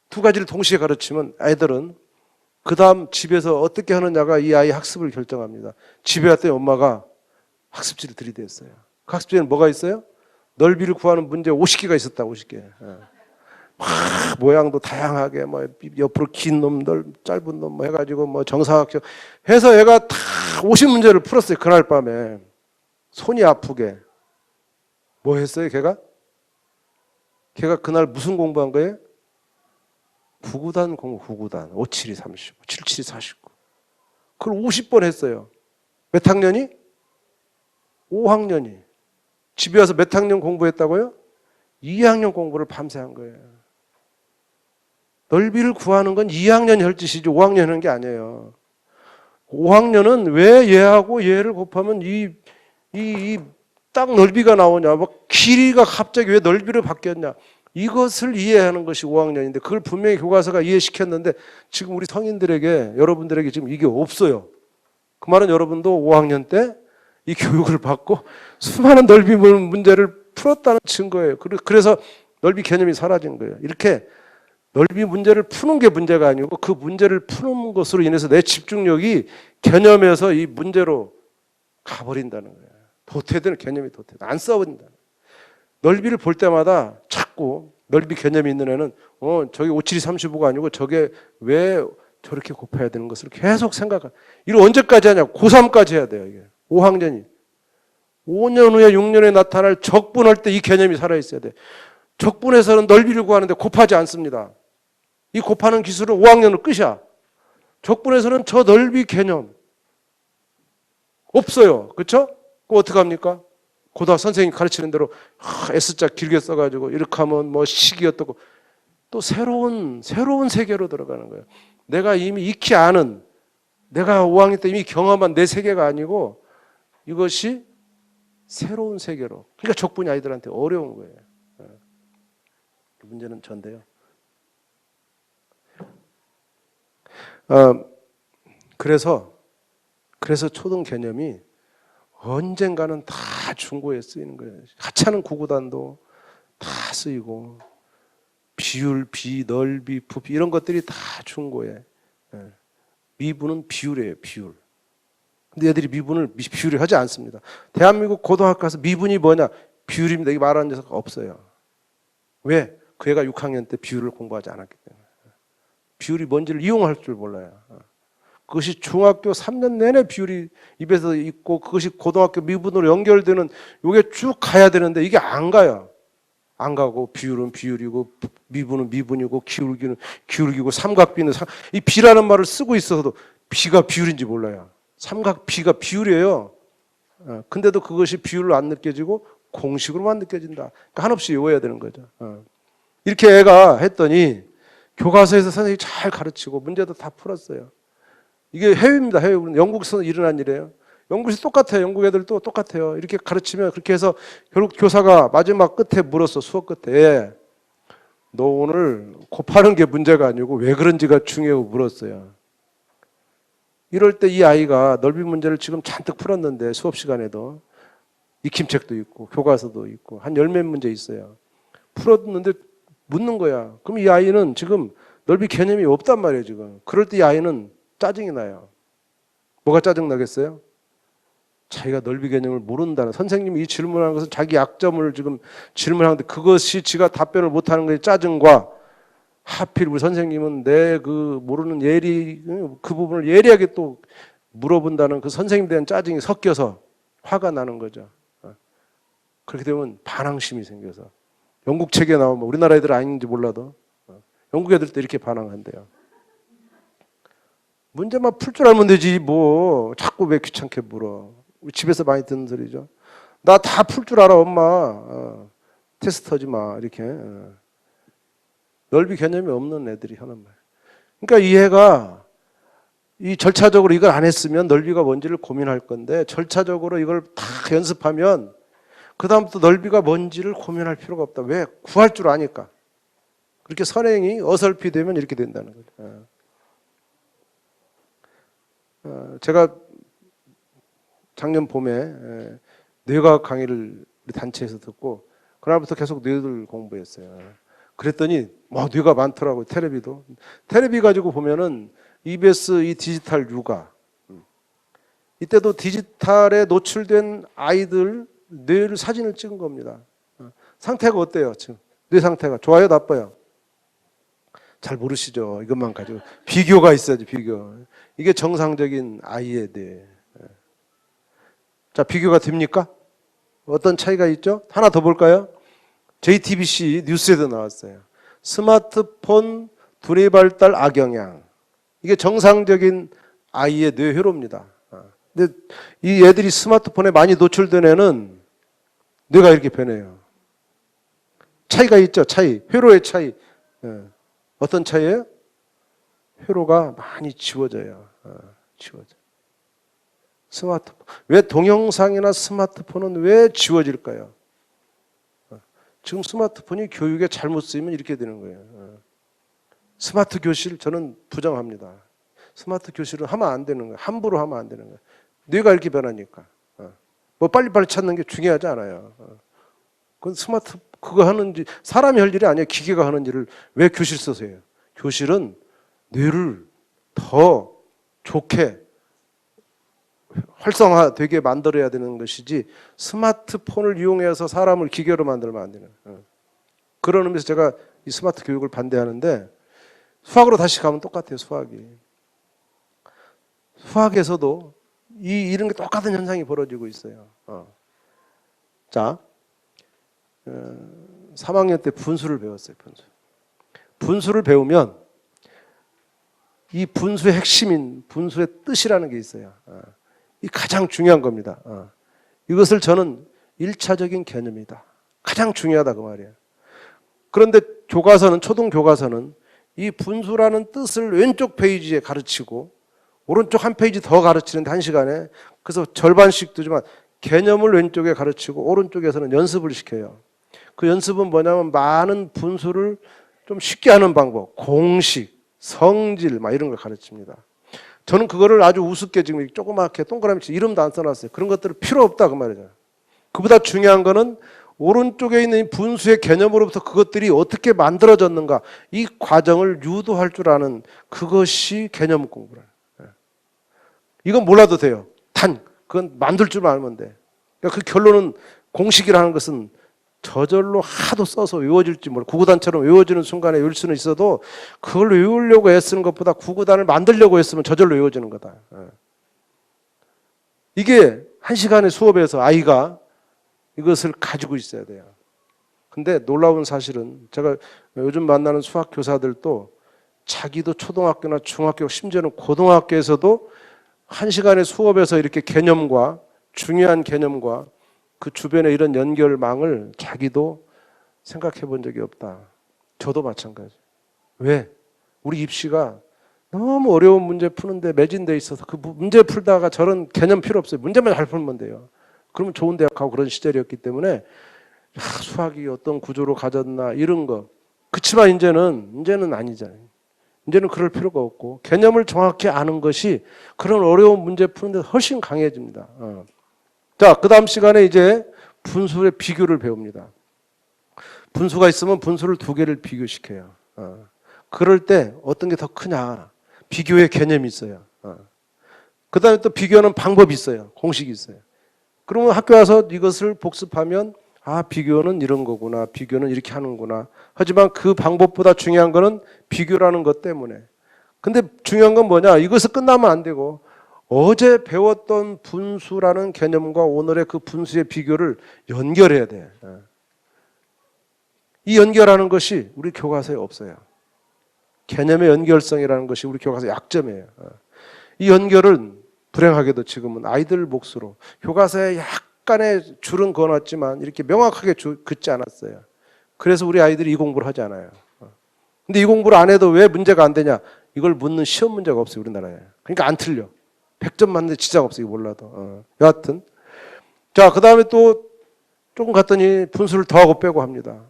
두 가지를 동시에 가르치면 아이들은 그 다음 집에서 어떻게 하느냐가 이 아이의 학습을 결정합니다. 집에 왔더니 엄마가 학습지를 들이댔어요. 그 학습지에는 뭐가 있어요? 넓이를 구하는 문제 50개가 있었다. 50개. 막 모양도 다양하게 뭐 옆으로 긴 놈, 짧은 놈 뭐 해가지고 뭐 정사각형 해서 얘가 다 50문제를 풀었어요. 그날 밤에. 손이 아프게. 뭐 했어요, 걔가? 걔가 그날 무슨 공부한 거예요? 9구단 공부, 9구단. 5, 7이 35, 7, 7이 49. 그걸 50번 했어요. 몇 학년이? 5학년이. 집에 와서 몇 학년 공부했다고요? 2학년 공부를 밤새 한 거예요. 넓이를 구하는 건 2학년이 할 짓이지 5학년이 하는 게 아니에요. 5학년은 왜 얘하고 얘를 곱하면 딱 넓이가 나오냐, 막 길이가 갑자기 왜 넓이로 바뀌었냐, 이것을 이해하는 것이 5학년인데 그걸 분명히 교과서가 이해시켰는데 지금 우리 성인들에게, 여러분들에게 지금 이게 없어요. 그 말은 여러분도 5학년 때 이 교육을 받고 수많은 넓이 문제를 풀었다는 증거예요. 그래서 넓이 개념이 사라진 거예요. 이렇게 넓이 문제를 푸는 게 문제가 아니고 그 문제를 푸는 것으로 인해서 내 집중력이 개념에서 이 문제로 가버린다는 거예요. 도태되는 개념이 도태돼. 안 써버린다. 넓이를 볼 때마다 자꾸 넓이 개념이 있는 애는 저게 5, 7이 35가 아니고 저게 왜 저렇게 곱해야 되는 것을 계속 생각하. 이걸 언제까지 하냐? 고3까지 해야 돼요. 이게 5학년이. 5년 후에 6년에 나타날 적분할 때 이 개념이 살아있어야 돼. 적분에서는 넓이를 구하는데 곱하지 않습니다. 이 곱하는 기술은 5학년은 끝이야. 적분에서는 저 넓이 개념 없어요. 그렇죠? 그럼 어떡합니까? 고등학교 선생님이 가르치는 대로 S자 길게 써가지고 이렇게 하면 뭐 식이 어떻고 또 새로운 세계로 들어가는 거예요. 내가 이미 익히 아는, 내가 5학년 때 이미 경험한 내 세계가 아니고 이것이 새로운 세계로. 그러니까 적분이 아이들한테 어려운 거예요. 문제는 전데요. 그래서 초등 개념이 언젠가는 다 중고에 쓰이는 거예요. 하찮은 구구단도 다 쓰이고 비율, 비, 넓이, 부피 이런 것들이 다 중고에. 미분은 비율이에요. 비율. 근데 애들이 비율을 하지 않습니다. 대한민국 고등학교 가서 미분이 뭐냐? 비율입니다. 이게 말하는 녀석 없어요. 왜? 그 애가 6학년 때 비율을 공부하지 않았기 때문에. 비율이 뭔지를 이용할 줄 몰라요. 그것이 중학교 3년 내내 비율이 입에서 있고 그것이 고등학교 미분으로 연결되는 이게 쭉 가야 되는데 이게 안 가요. 안 가고 비율은 비율이고 미분은 미분이고 기울기는 기울기고 삼각비는 이 비라는 말을 쓰고 있어서도 비가 비율인지 몰라요. 삼각 비가 비율이에요. 근데도 그것이 비율로 안 느껴지고 공식으로만 느껴진다. 그러니까 한없이 외워야 되는 거죠. 이렇게 애가 했더니 교과서에서 선생님이 잘 가르치고 문제도 다 풀었어요. 이게 해외입니다. 해외. 영국에서 일어난 일이에요. 영국에서 똑같아요. 영국 애들도 똑같아요. 이렇게 가르치면 그렇게 해서 결국 교사가 마지막 끝에 물었어. 수업 끝에. 너 오늘 곱하는 게 문제가 아니고 왜 그런지가 중요하고 물었어요. 이럴 때 이 아이가 넓이 문제를 지금 잔뜩 풀었는데 수업 시간에도 익힘책도 있고 교과서도 있고 한 10몇 문제 있어요. 풀었는데 묻는 거야. 그럼 이 아이는 지금 넓이 개념이 없단 말이에요. 지금. 그럴 때 이 아이는 짜증이 나요. 뭐가 짜증 나겠어요? 자기가 넓이 개념을 모른다는, 선생님이 이 질문하는 것은 자기 약점을 지금 질문하는데 그것이 지가 답변을 못하는 것의 짜증과 하필 우리 선생님은 내 그 모르는 예리 그 부분을 예리하게 또 물어본다는 그 선생님에 대한 짜증이 섞여서 화가 나는 거죠. 그렇게 되면 반항심이 생겨서 영국 책에 나오면 우리나라 애들 아닌지 몰라도 영국 애들도 이렇게 반항한대요. 문제만 풀 줄 알면 되지 뭐 자꾸 왜 귀찮게 물어. 우리 집에서 많이 듣는 소리죠. 나 다 풀 줄 알아 엄마. 테스트 하지 마 이렇게. 넓이 개념이 없는 애들이 하는 말. 그러니까 이 애가 이 절차적으로 이걸 안 했으면 넓이가 뭔지를 고민할 건데 절차적으로 이걸 다 연습하면 그 다음부터 넓이가 뭔지를 고민할 필요가 없다. 왜? 구할 줄 아니까. 그렇게 선행이 어설피 되면 이렇게 된다는 거죠. 제가 작년 봄에 뇌과학 강의를 우리 단체에서 듣고 그날부터 계속 뇌를 공부했어요. 그랬더니 뇌가 많더라고요. 테레비도. 테레비 가지고 보면은 EBS 이 디지털 육아. 이때도 디지털에 노출된 아이들 뇌를 사진을 찍은 겁니다. 상태가 어때요? 지금 뇌 상태가 좋아요, 나빠요? 잘 모르시죠. 이것만 가지고 비교가 있어야지. 비교. 이게 정상적인 아이의 뇌. 자, 비교가 됩니까? 어떤 차이가 있죠? 하나 더 볼까요? JTBC 뉴스에도 나왔어요. 스마트폰 두뇌 발달 악영향. 이게 정상적인 아이의 뇌회로입니다. 근데 이 애들이 스마트폰에 많이 노출된 애는 뇌가 이렇게 변해요. 차이가 있죠. 차이. 회로의 차이. 어떤 차이예요? 회로가 많이 지워져요. 지워져. 스마트폰. 왜 동영상이나 스마트폰은 왜 지워질까요? 지금 스마트폰이 교육에 잘못 쓰이면 이렇게 되는 거예요. 스마트 교실 저는 부정합니다. 스마트 교실은 하면 안 되는 거예요. 함부로 하면 안 되는 거예요. 뇌가 이렇게 변하니까. 뭐 빨리빨리 찾는 게 중요하지 않아요. 그건 스마트 그거 하는지 사람이 할 일이 아니에요. 기계가 하는 일을 왜 교실 써서 해요? 교실은 뇌를 더 좋게 활성화되게 만들어야 되는 것이지 스마트폰을 이용해서 사람을 기계로 만들면 안 되는 거예요. 그런 의미에서 제가 이 스마트 교육을 반대하는데 수학으로 다시 가면 똑같아요. 수학이. 수학에서도 이런 게 똑같은 현상이 벌어지고 있어요. 자, 3학년 때 분수를 배웠어요. 분수를 배우면 이 분수의 핵심인 분수의 뜻이라는 게 있어요. 이 가장 중요한 겁니다. 이것을 저는 1차적인 개념이다. 가장 중요하다 그 말이에요. 그런데 교과서는 초등 교과서는 이 분수라는 뜻을 왼쪽 페이지에 가르치고 오른쪽 한 페이지 더 가르치는데 한 시간에 그래서 절반씩 두지만 개념을 왼쪽에 가르치고 오른쪽에서는 연습을 시켜요. 그 연습은 뭐냐면 많은 분수를 좀 쉽게 하는 방법, 공식, 성질 막 이런 걸 가르칩니다. 저는 그거를 아주 우습게 지금 조그맣게 동그라미 이름도 안 써놨어요. 그런 것들은 필요 없다 그 말이죠. 그보다 중요한 거는 오른쪽에 있는 분수의 개념으로부터 그것들이 어떻게 만들어졌는가 이 과정을 유도할 줄 아는 그것이 개념 공부라. 이건 몰라도 돼요. 그건 만들 줄만 알면 돼. 그러니까 그 결론은 공식이라는 것은 저절로 하도 써서 외워질지 몰라. 구구단처럼 외워지는 순간에 외울 수는 있어도 그걸 외우려고 애쓰는 것보다 구구단을 만들려고 했으면 저절로 외워지는 거다. 이게 한 시간의 수업에서 아이가 이것을 가지고 있어야 돼요. 근데 놀라운 사실은 제가 요즘 만나는 수학 교사들도 자기도 초등학교나 중학교 심지어는 고등학교에서도 한 시간의 수업에서 이렇게 개념과 중요한 개념과 그 주변에 이런 연결망을 자기도 생각해 본 적이 없다. 저도 마찬가지. 왜? 우리 입시가 너무 어려운 문제 푸는데 매진돼 있어서 그 문제 풀다가 저런 개념 필요 없어요. 문제만 잘 풀면 돼요. 그러면 좋은 대학 가고 그런 시절이었기 때문에 수학이 어떤 구조로 가졌나 이런 거. 그치만 이제는 아니잖아요. 이제는 그럴 필요가 없고 개념을 정확히 아는 것이 그런 어려운 문제 푸는데 훨씬 강해집니다. 자, 그 다음 시간에 이제 분수의 비교를 배웁니다. 분수가 있으면 분수를 두 개를 비교시켜요. 그럴 때 어떤 게 더 크냐. 비교의 개념이 있어요. 그 다음에 또 비교하는 방법이 있어요. 공식이 있어요. 그러면 학교 와서 이것을 복습하면 아, 비교는 이런 거구나. 비교는 이렇게 하는구나. 하지만 그 방법보다 중요한 거는 비교라는 것 때문에. 근데 중요한 건 뭐냐? 이것을 끝나면 안 되고 어제 배웠던 분수라는 개념과 오늘의 그 분수의 비교를 연결해야 돼. 이 연결하는 것이 우리 교과서에 없어요. 개념의 연결성이라는 것이 우리 교과서 약점이에요. 이 연결은 불행하게도 지금은 아이들 몫으로 교과서에 약간의 줄은 그어놨지만 이렇게 명확하게 긋지 않았어요. 그래서 우리 아이들이 이 공부를 하지 않아요. 근데 이 공부를 안 해도 왜 문제가 안 되냐? 이걸 묻는 시험 문제가 없어요, 우리나라에. 그러니까 안 틀려. 100점 맞는데 지장 없어요, 이거 몰라도. 여하튼. 자, 그 다음에 또 조금 갔더니 분수를 더하고 빼고 합니다.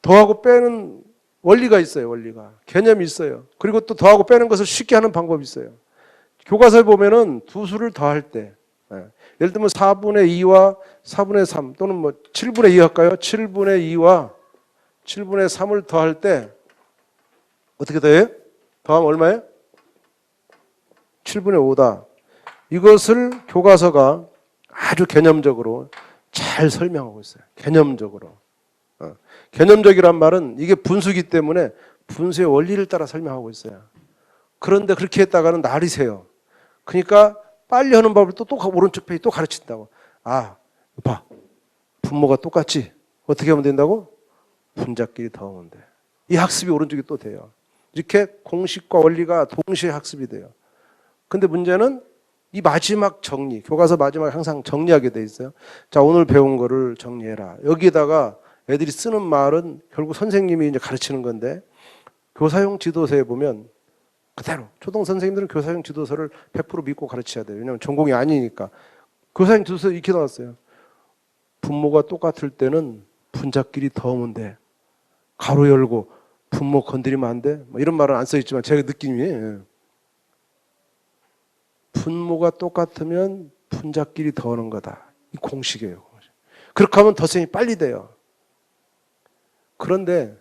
더하고 빼는 원리가 있어요, 원리가. 개념이 있어요. 그리고 또 더하고 빼는 것을 쉽게 하는 방법이 있어요. 교과서에 보면은 두 수를 더할 때, 예를 들면 4분의 2와 4분의 3 또는 뭐 7분의 2 할까요? 7분의 2와 7분의 3을 더할 때 어떻게 더해요? 더하면 얼마예요? 7분의 5다. 이것을 교과서가 아주 개념적으로 잘 설명하고 있어요. 개념적으로. 개념적이란 말은 이게 분수기 때문에 분수의 원리를 따라 설명하고 있어요. 그런데 그렇게 했다가는 날이 새요. 그러니까 빨리 하는 법을 또 오른쪽 페이지 또 가르친다고. 아, 봐. 분모가 똑같지? 어떻게 하면 된다고? 분자끼리 더하면 돼. 이 학습이 오른쪽에 또 돼요. 이렇게 공식과 원리가 동시에 학습이 돼요. 근데 문제는 이 마지막 정리, 교과서 마지막에 항상 정리하게 돼 있어요. 자, 오늘 배운 거를 정리해라. 여기에다가 애들이 쓰는 말은 결국 선생님이 이제 가르치는 건데 교사용 지도서에 보면 그대로 초등 선생님들은 교사용 지도서를 100% 믿고 가르쳐야 돼요. 왜냐하면 전공이 아니니까. 교사용 지도서에 이렇게 나왔어요. 분모가 똑같을 때는 분자끼리 더하면 돼. 가로 열고 분모 건드리면 안 돼. 뭐 이런 말은 안 써있지만 제가 느낌이 분모가 똑같으면 분자끼리 더하는 거다. 이 공식이에요. 그렇게 하면 덧셈이 빨리 돼요. 그런데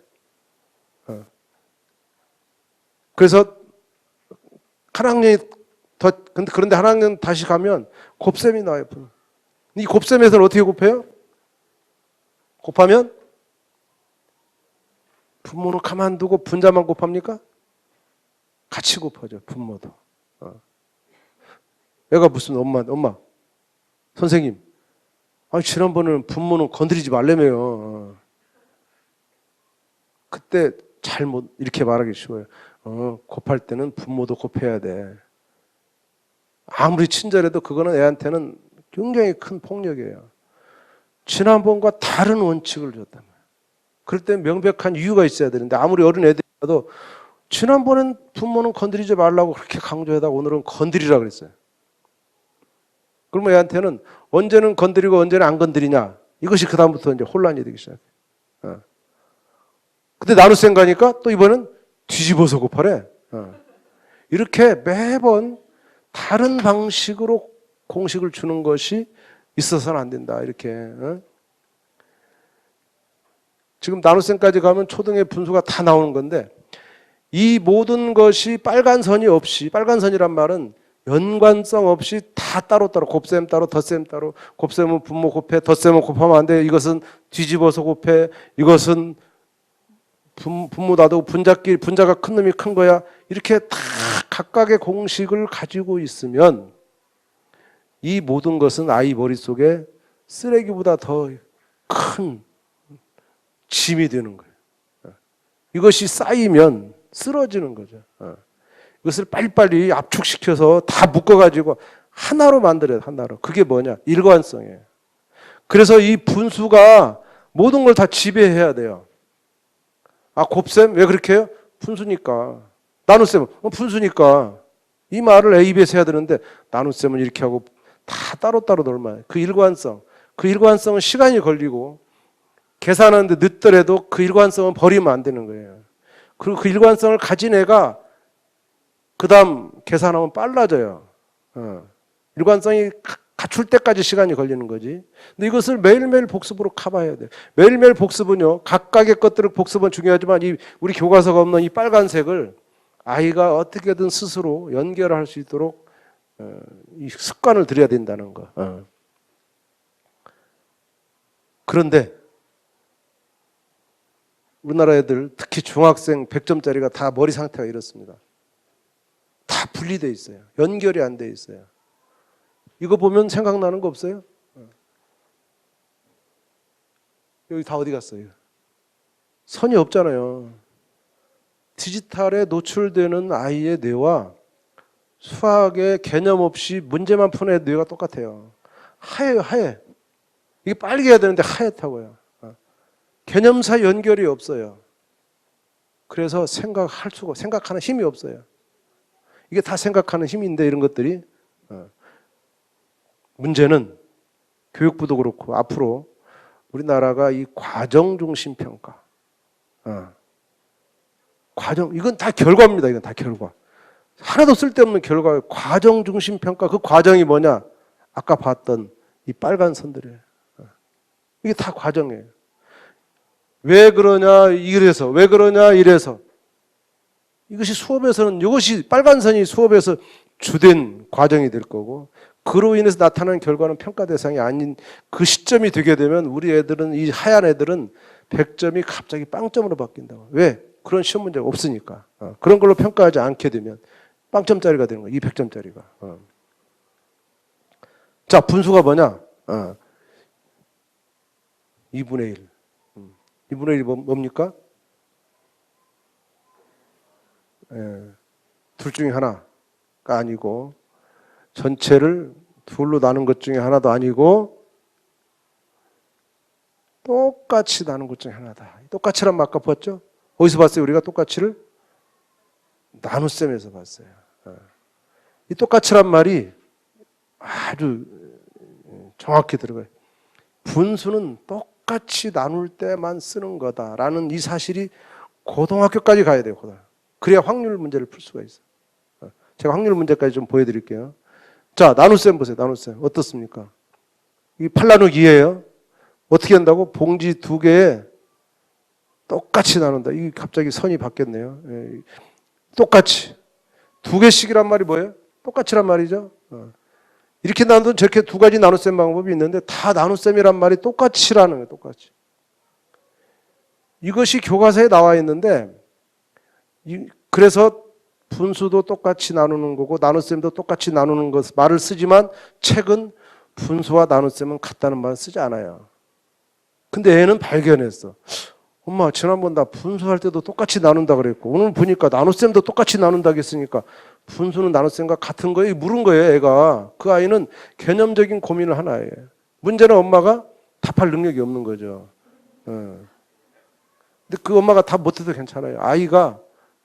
그래서 한 학년이 그런데 한 학년 다시 가면 곱셈이 나와요. 이 곱셈에서는 어떻게 곱해요? 곱하면 분모는 가만두고 분자만 곱합니까? 같이 곱하죠. 분모도. 얘가 무슨 엄마 선생님, 아니 지난번에는 분모는 건드리지 말라며요. 그때 잘못 이렇게 말하기 쉬워요. 곱할 때는 분모도 곱해야 돼. 아무리 친절해도 그거는 애한테는 굉장히 큰 폭력이에요. 지난번과 다른 원칙을 줬단 말이에요. 그럴 때 명백한 이유가 있어야 되는데 아무리 어린 애들이라도 지난번엔 분모는 건드리지 말라고 그렇게 강조하다가 오늘은 건드리라 그랬어요. 그러면 애한테는 언제는 건드리고 언제는 안 건드리냐. 이것이 그다음부터 이제 혼란이 되기 시작해요. 근데 나눗셈 가니까 또 이번엔 뒤집어서 곱하래. 이렇게 매번 다른 방식으로 공식을 주는 것이 있어서는 안 된다. 이렇게. 지금 나눗셈까지 가면 초등의 분수가 다 나오는 건데 이 모든 것이 빨간 선이 없이, 빨간 선이란 말은 연관성 없이 다 따로따로, 곱셈 따로, 덧셈 따로, 곱셈은 분모 곱해, 덧셈은 곱하면 안 돼. 이것은 뒤집어서 곱해, 이것은 분모 놔두고 분자가 큰 놈이 큰 거야. 이렇게 다 각각의 공식을 가지고 있으면 이 모든 것은 아이 머릿속에 쓰레기보다 더 큰 짐이 되는 거예요. 이것이 쌓이면 쓰러지는 거죠. 이것을 빨리빨리 압축시켜서 다 묶어가지고 하나로 만들어야 돼. 하나로. 그게 뭐냐? 일관성이에요. 그래서 이 분수가 모든 걸 다 지배해야 돼요. 아, 곱셈? 왜 그렇게 해요? 분수니까. 나눗셈은? 분수니까. 이 말을 A, B에서 해야 되는데 나눗셈은 이렇게 하고 다 따로따로 놀면 그 일관성은 시간이 걸리고 계산하는데 늦더라도 그 일관성은 버리면 안 되는 거예요. 그리고 그 일관성을 가진 애가 그 다음 계산하면 빨라져요. 일관성이 갖출 때까지 시간이 걸리는 거지. 근데 이것을 매일매일 복습으로 커버해야 돼요. 매일매일 복습은요, 각각의 것들을 복습은 중요하지만 우리 교과서가 없는 이 빨간색을 아이가 어떻게든 스스로 연결할 수 있도록 이 습관을 들여야 된다는 거. 그런데 우리나라 애들 특히 중학생 100점짜리가 다 머리 상태가 이렇습니다. 다 분리되어 있어요. 연결이 안 돼 있어요. 이거 보면 생각나는 거 없어요? 여기 다 어디 갔어요? 선이 없잖아요. 디지털에 노출되는 아이의 뇌와 수학의 개념 없이 문제만 푸는 뇌가 똑같아요. 하얘요, 하얘. 이게 빨개야 되는데 하얗다고요. 개념사 연결이 없어요. 그래서 생각하는 힘이 없어요. 이게 다 생각하는 힘인데 이런 것들이 문제는 교육부도 그렇고 앞으로 우리나라가 이 과정 중심 평가, 과정 이건 다 결과입니다. 이건 다 결과. 하나도 쓸데없는 결과. 과정 중심 평가. 그 과정이 뭐냐? 아까 봤던 이 빨간 선들이에요. 이게 다 과정이에요. 왜 그러냐 이래서, 왜 그러냐 이래서. 이것이 수업에서는, 이것이 빨간 선이 수업에서 주된 과정이 될 거고, 그로 인해서 나타나는 결과는 평가 대상이 아닌 그 시점이 되게 되면 우리 애들은, 이 하얀 애들은 100점이 갑자기 빵점으로 바뀐다고. 왜? 그런 시험 문제가 없으니까. 그런 걸로 평가하지 않게 되면 빵점짜리가 되는 거야. 이 100점짜리가. 자, 분수가 뭐냐? 2분의 1. 2분의 1이 뭡니까? 둘 중에 하나가 아니고, 전체를 둘로 나눈 것 중에 하나도 아니고, 똑같이 나눈 것 중에 하나다. 똑같이란 말 아까 봤죠? 어디서 봤어요? 우리가 똑같이를? 나눗셈에서 봤어요. 이 똑같이란 말이 아주 정확히 들어가요. 분수는 똑같이 나눌 때만 쓰는 거다라는 이 사실이 고등학교까지 가야 돼요. 그래야 확률 문제를 풀 수가 있어요. 제가 확률 문제까지 좀 보여드릴게요. 자, 나눗셈 보세요. 나눗셈 어떻습니까? 이 8나누기예요. 어떻게 한다고? 봉지 두 개에 똑같이 나눈다. 이게 갑자기 선이 바뀌었네요. 똑같이. 두 개씩이란 말이 뭐예요? 똑같이란 말이죠. 이렇게 나누든 저렇게 두 가지 나눗셈 방법이 있는데 다 나눗셈이란 말이 똑같이라는 거예요. 똑같이. 이것이 교과서에 나와 있는데, 그래서 분수도 똑같이 나누는 거고 나눗셈도 똑같이 나누는 것 말을 쓰지만 책은 분수와 나눗셈은 같다는 말을 쓰지 않아요. 근데 애는 발견했어. 엄마, 지난번 나 분수할 때도 똑같이 나눈다 그랬고 오늘 보니까 나눗셈도 똑같이 나눈다고 했으니까 분수는 나눗셈과 같은 거예요? 물은 거예요. 애가. 그 아이는 개념적인 고민을 하나 해요. 문제는 엄마가 답할 능력이 없는 거죠. 근데 그 엄마가 답 못해도 괜찮아요. 아이가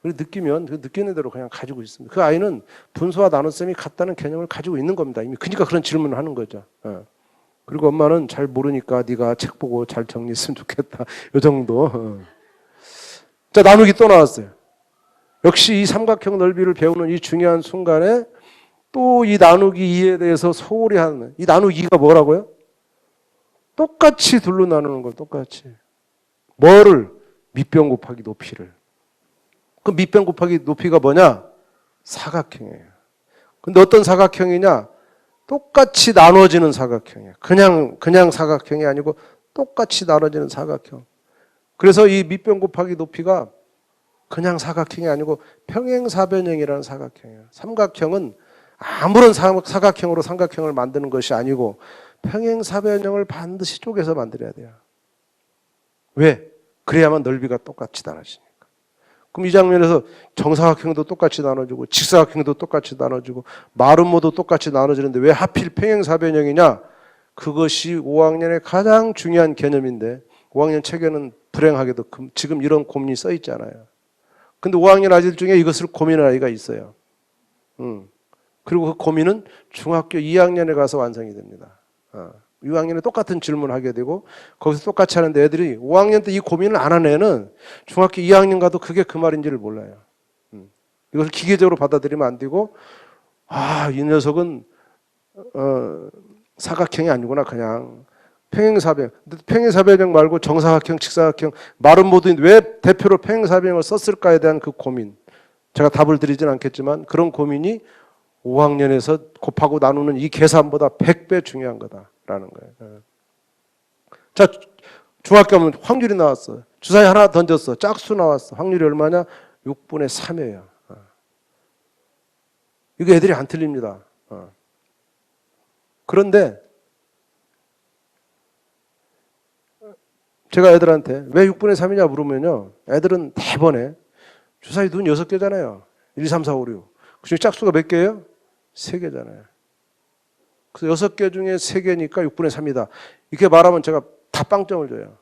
느끼면 그 느끼는 대로 그냥 가지고 있습니다. 그 아이는 분수와 나눗셈이 같다는 개념을 가지고 있는 겁니다. 이미. 그러니까 그런 질문을 하는 거죠. 그리고 엄마는 잘 모르니까 네가 책 보고 잘 정리했으면 좋겠다. 이 정도. 자, 나누기 또 나왔어요. 역시 이 삼각형 넓이를 배우는 이 중요한 순간에 또 이 나누기 2에 대해서 소홀히 하는, 이 나누기 2가 뭐라고요? 똑같이 둘로 나누는 걸. 똑같이. 뭐를? 밑변 곱하기 높이를. 그 밑변 곱하기 높이가 뭐냐? 사각형이에요. 근데 어떤 사각형이냐? 똑같이 나눠지는 사각형이에요. 그냥 사각형이 아니고 똑같이 나눠지는 사각형. 그래서 이 밑변 곱하기 높이가 그냥 사각형이 아니고 평행사변형이라는 사각형이에요. 삼각형은 아무런 사각형으로 삼각형을 만드는 것이 아니고 평행사변형을 반드시 쪼개서 만들어야 돼요. 왜? 그래야만 넓이가 똑같이 나눠지니까. 그럼 이 장면에서 정사각형도 똑같이 나눠주고 직사각형도 똑같이 나눠주고 마름모도 똑같이 나눠지는데 왜 하필 평행사변형이냐? 그것이 5학년의 가장 중요한 개념인데 5학년 책에는 불행하게도 지금 이런 고민이 써 있잖아요. 근데 5학년 아이들 중에 이것을 고민할 아이가 있어요. 그리고 그 고민은 중학교 2학년에 가서 완성이 됩니다. 6학년에 똑같은 질문을 하게 되고 거기서 똑같이 하는데 애들이 5학년 때 이 고민을 안 하는 애는 중학교 2학년 가도 그게 그 말인지를 몰라요. 이것을 기계적으로 받아들이면 안 되고 이 녀석은 사각형이 아니구나 그냥 평행사변. 평행사변형 말고 정사각형, 직사각형 말은 모두 왜 대표로 평행사변형을 썼을까에 대한 그 고민. 제가 답을 드리진 않겠지만 그런 고민이 5학년에서 곱하고 나누는 이 계산보다 100배 중요한 거다라는 거예요. 자, 중학교 하면 확률이 나왔어. 주사위 하나 던졌어. 짝수 나왔어. 확률이 얼마냐? 6분의 3이에요. 이거 애들이 안 틀립니다. 그런데 제가 애들한테 왜 6분의 3이냐 물으면요. 애들은 대번에 주사위 눈 6개잖아요. 1, 2, 3, 4, 5, 6. 그중에 짝수가 몇 개예요? 3개잖아요. 그래서 6개 중에 3개니까 6분의 3이다. 이렇게 말하면 제가 다 빵점을 줘요.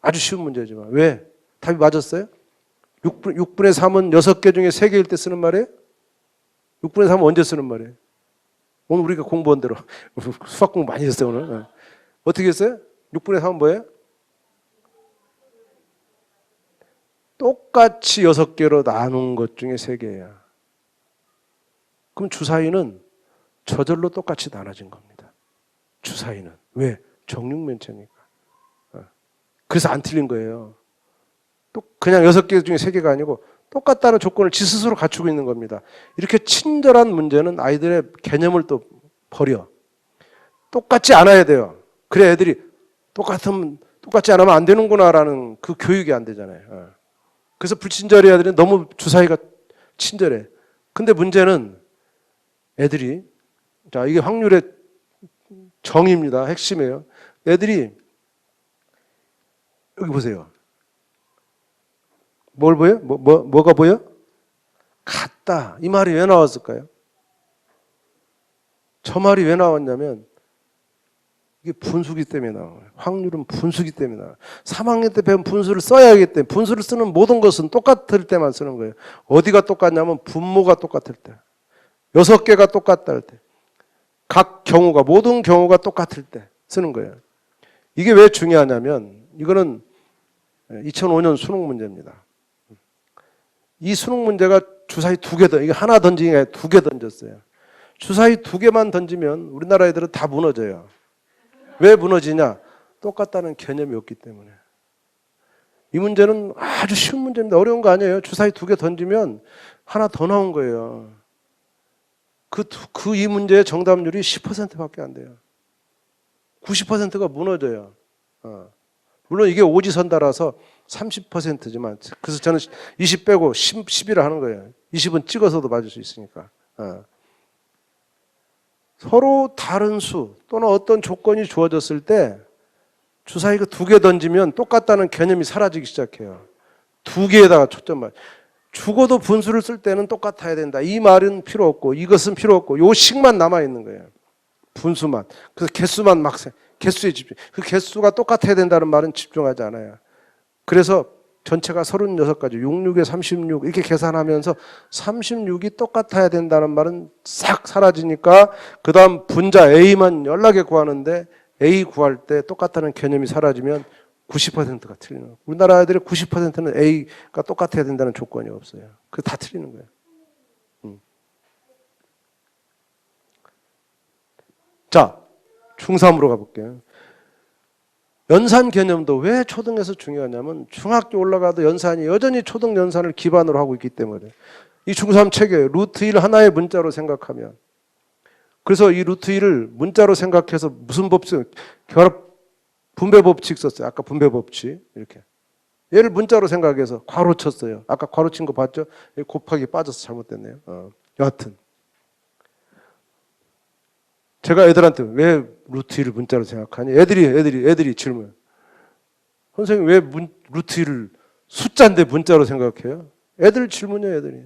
아주 쉬운 문제지만. 왜? 답이 맞았어요? 6분의 3은 6개 중에 3개일 때 쓰는 말이에요? 6분의 3은 언제 쓰는 말이에요? 오늘 우리가 공부한 대로 수학 공부 많이 했어요 오늘. 어떻게 했어요? 6분의 3은 뭐예요? 똑같이 6개로 나눈 것 중에 3개야. 그럼 주사위는 저절로 똑같이 나눠진 겁니다. 주사위는. 왜? 정육면체니까. 그래서 안 틀린 거예요. 또 그냥 6개 중에 3개가 아니고 똑같다는 조건을 지 스스로 갖추고 있는 겁니다. 이렇게 친절한 문제는 아이들의 개념을 또 버려. 똑같지 않아야 돼요. 그래 애들이 똑같지 않으면 안 되는구나라는 그 교육이 안 되잖아요. 그래서 불친절해 애들이 너무 주사위가 친절해. 근데 문제는 애들이 자 이게 확률의 정의입니다. 핵심이에요. 애들이 여기 보세요. 뭘 보여? 뭐가 보여? 같다. 이 말이 왜 나왔을까요? 저 말이 왜 나왔냐면 이게 분수기 때문에 나와요. 확률은 분수기 때문에 나와요. 3학년 때 배운 분수를 써야 하기 때문에 분수를 쓰는 모든 것은 똑같을 때만 쓰는 거예요. 어디가 똑같냐면 분모가 똑같을 때. 6개가 똑같다 할 때. 각 경우가 모든 경우가 똑같을 때 쓰는 거예요. 이게 왜 중요하냐면 이거는 2005년 수능 문제입니다. 이 수능 문제가 주사위 2개 이게 하나 던지는 게 2개 던졌어요. 주사위 2개만 던지면 우리나라 애들은 다 무너져요. 왜 무너지냐? 똑같다는 개념이 없기 때문에. 이 문제는 아주 쉬운 문제입니다. 어려운 거 아니에요. 주사위 2개 던지면 하나 더 나온 거예요. 이 문제의 정답률이 10%밖에 안 돼요. 90%가 무너져요. 물론 이게 오지선다라서 30%지만 그래서 저는 20 빼고 10이라 하는 거예요. 20은 찍어서도 맞을 수 있으니까. 서로 다른 수 또는 어떤 조건이 주어졌을 때 주사위가 2개 던지면 똑같다는 개념이 사라지기 시작해요. 2개에다가 초점 맞. 죽어도 분수를 쓸 때는 똑같아야 된다. 이 말은 필요 없고 이것은 필요 없고 요 식만 남아 있는 거예요. 분수만. 그래서 개수만 막 개수에 집중. 그 개수가 똑같아야 된다는 말은 집중하지 않아요. 그래서 전체가 36가지, 66에 36 이렇게 계산하면서 36이 똑같아야 된다는 말은 싹 사라지니까 그 다음 분자 A만 연락에 구하는데 A 구할 때 똑같다는 개념이 사라지면 90%가 틀리는 거예요. 우리나라 아이들의 90%는 A가 똑같아야 된다는 조건이 없어요. 그게 다 틀리는 거예요. 자, 중3으로 가볼게요. 연산 개념도 왜 초등에서 중요하냐면 중학교 올라가도 연산이 여전히 초등 연산을 기반으로 하고 있기 때문에 이 중3 책에 루트 1 하나의 문자로 생각하면 그래서 이 루트 1을 문자로 생각해서 무슨 법칙 결합 분배 법칙 썼어요. 아까 분배 법칙 이렇게 얘를 문자로 생각해서 괄호 쳤어요. 아까 괄호 친 거 봤죠? 곱하기 빠져서 잘못됐네요. 여하튼 제가 애들한테 왜 루트 1을 문자로 생각하니? 애들이 질문. 선생님 왜 루트 1을 숫자인데 문자로 생각해요? 애들 질문이에요, 애들이.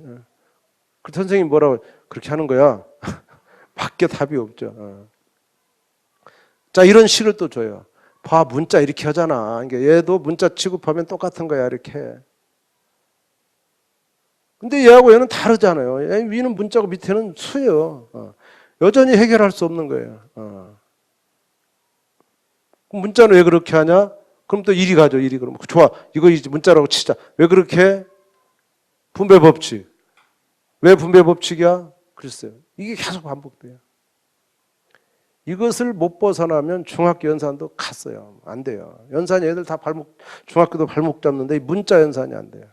그 선생님 뭐라고 그렇게 하는 거야? 밖에 답이 없죠. 자, 이런 식을 또 줘요. 봐, 문자 이렇게 하잖아. 그러니까 얘도 문자 취급하면 똑같은 거야, 이렇게. 근데 얘하고 얘는 다르잖아요. 위는 문자고 밑에는 수예요. 여전히 해결할 수 없는 거예요. 그럼 문자는 왜 그렇게 하냐? 그럼 또 일이 가죠, 일이. 그럼 좋아, 이거 이제 문자라고 치자. 왜 그렇게 해? 분배 법칙. 왜 분배 법칙이야? 글쎄요. 이게 계속 반복돼요. 이것을 못 벗어나면 중학교 연산도 갔어요. 안 돼요. 연산이 애들 다 중학교도 발목 잡는데 문자 연산이 안 돼요.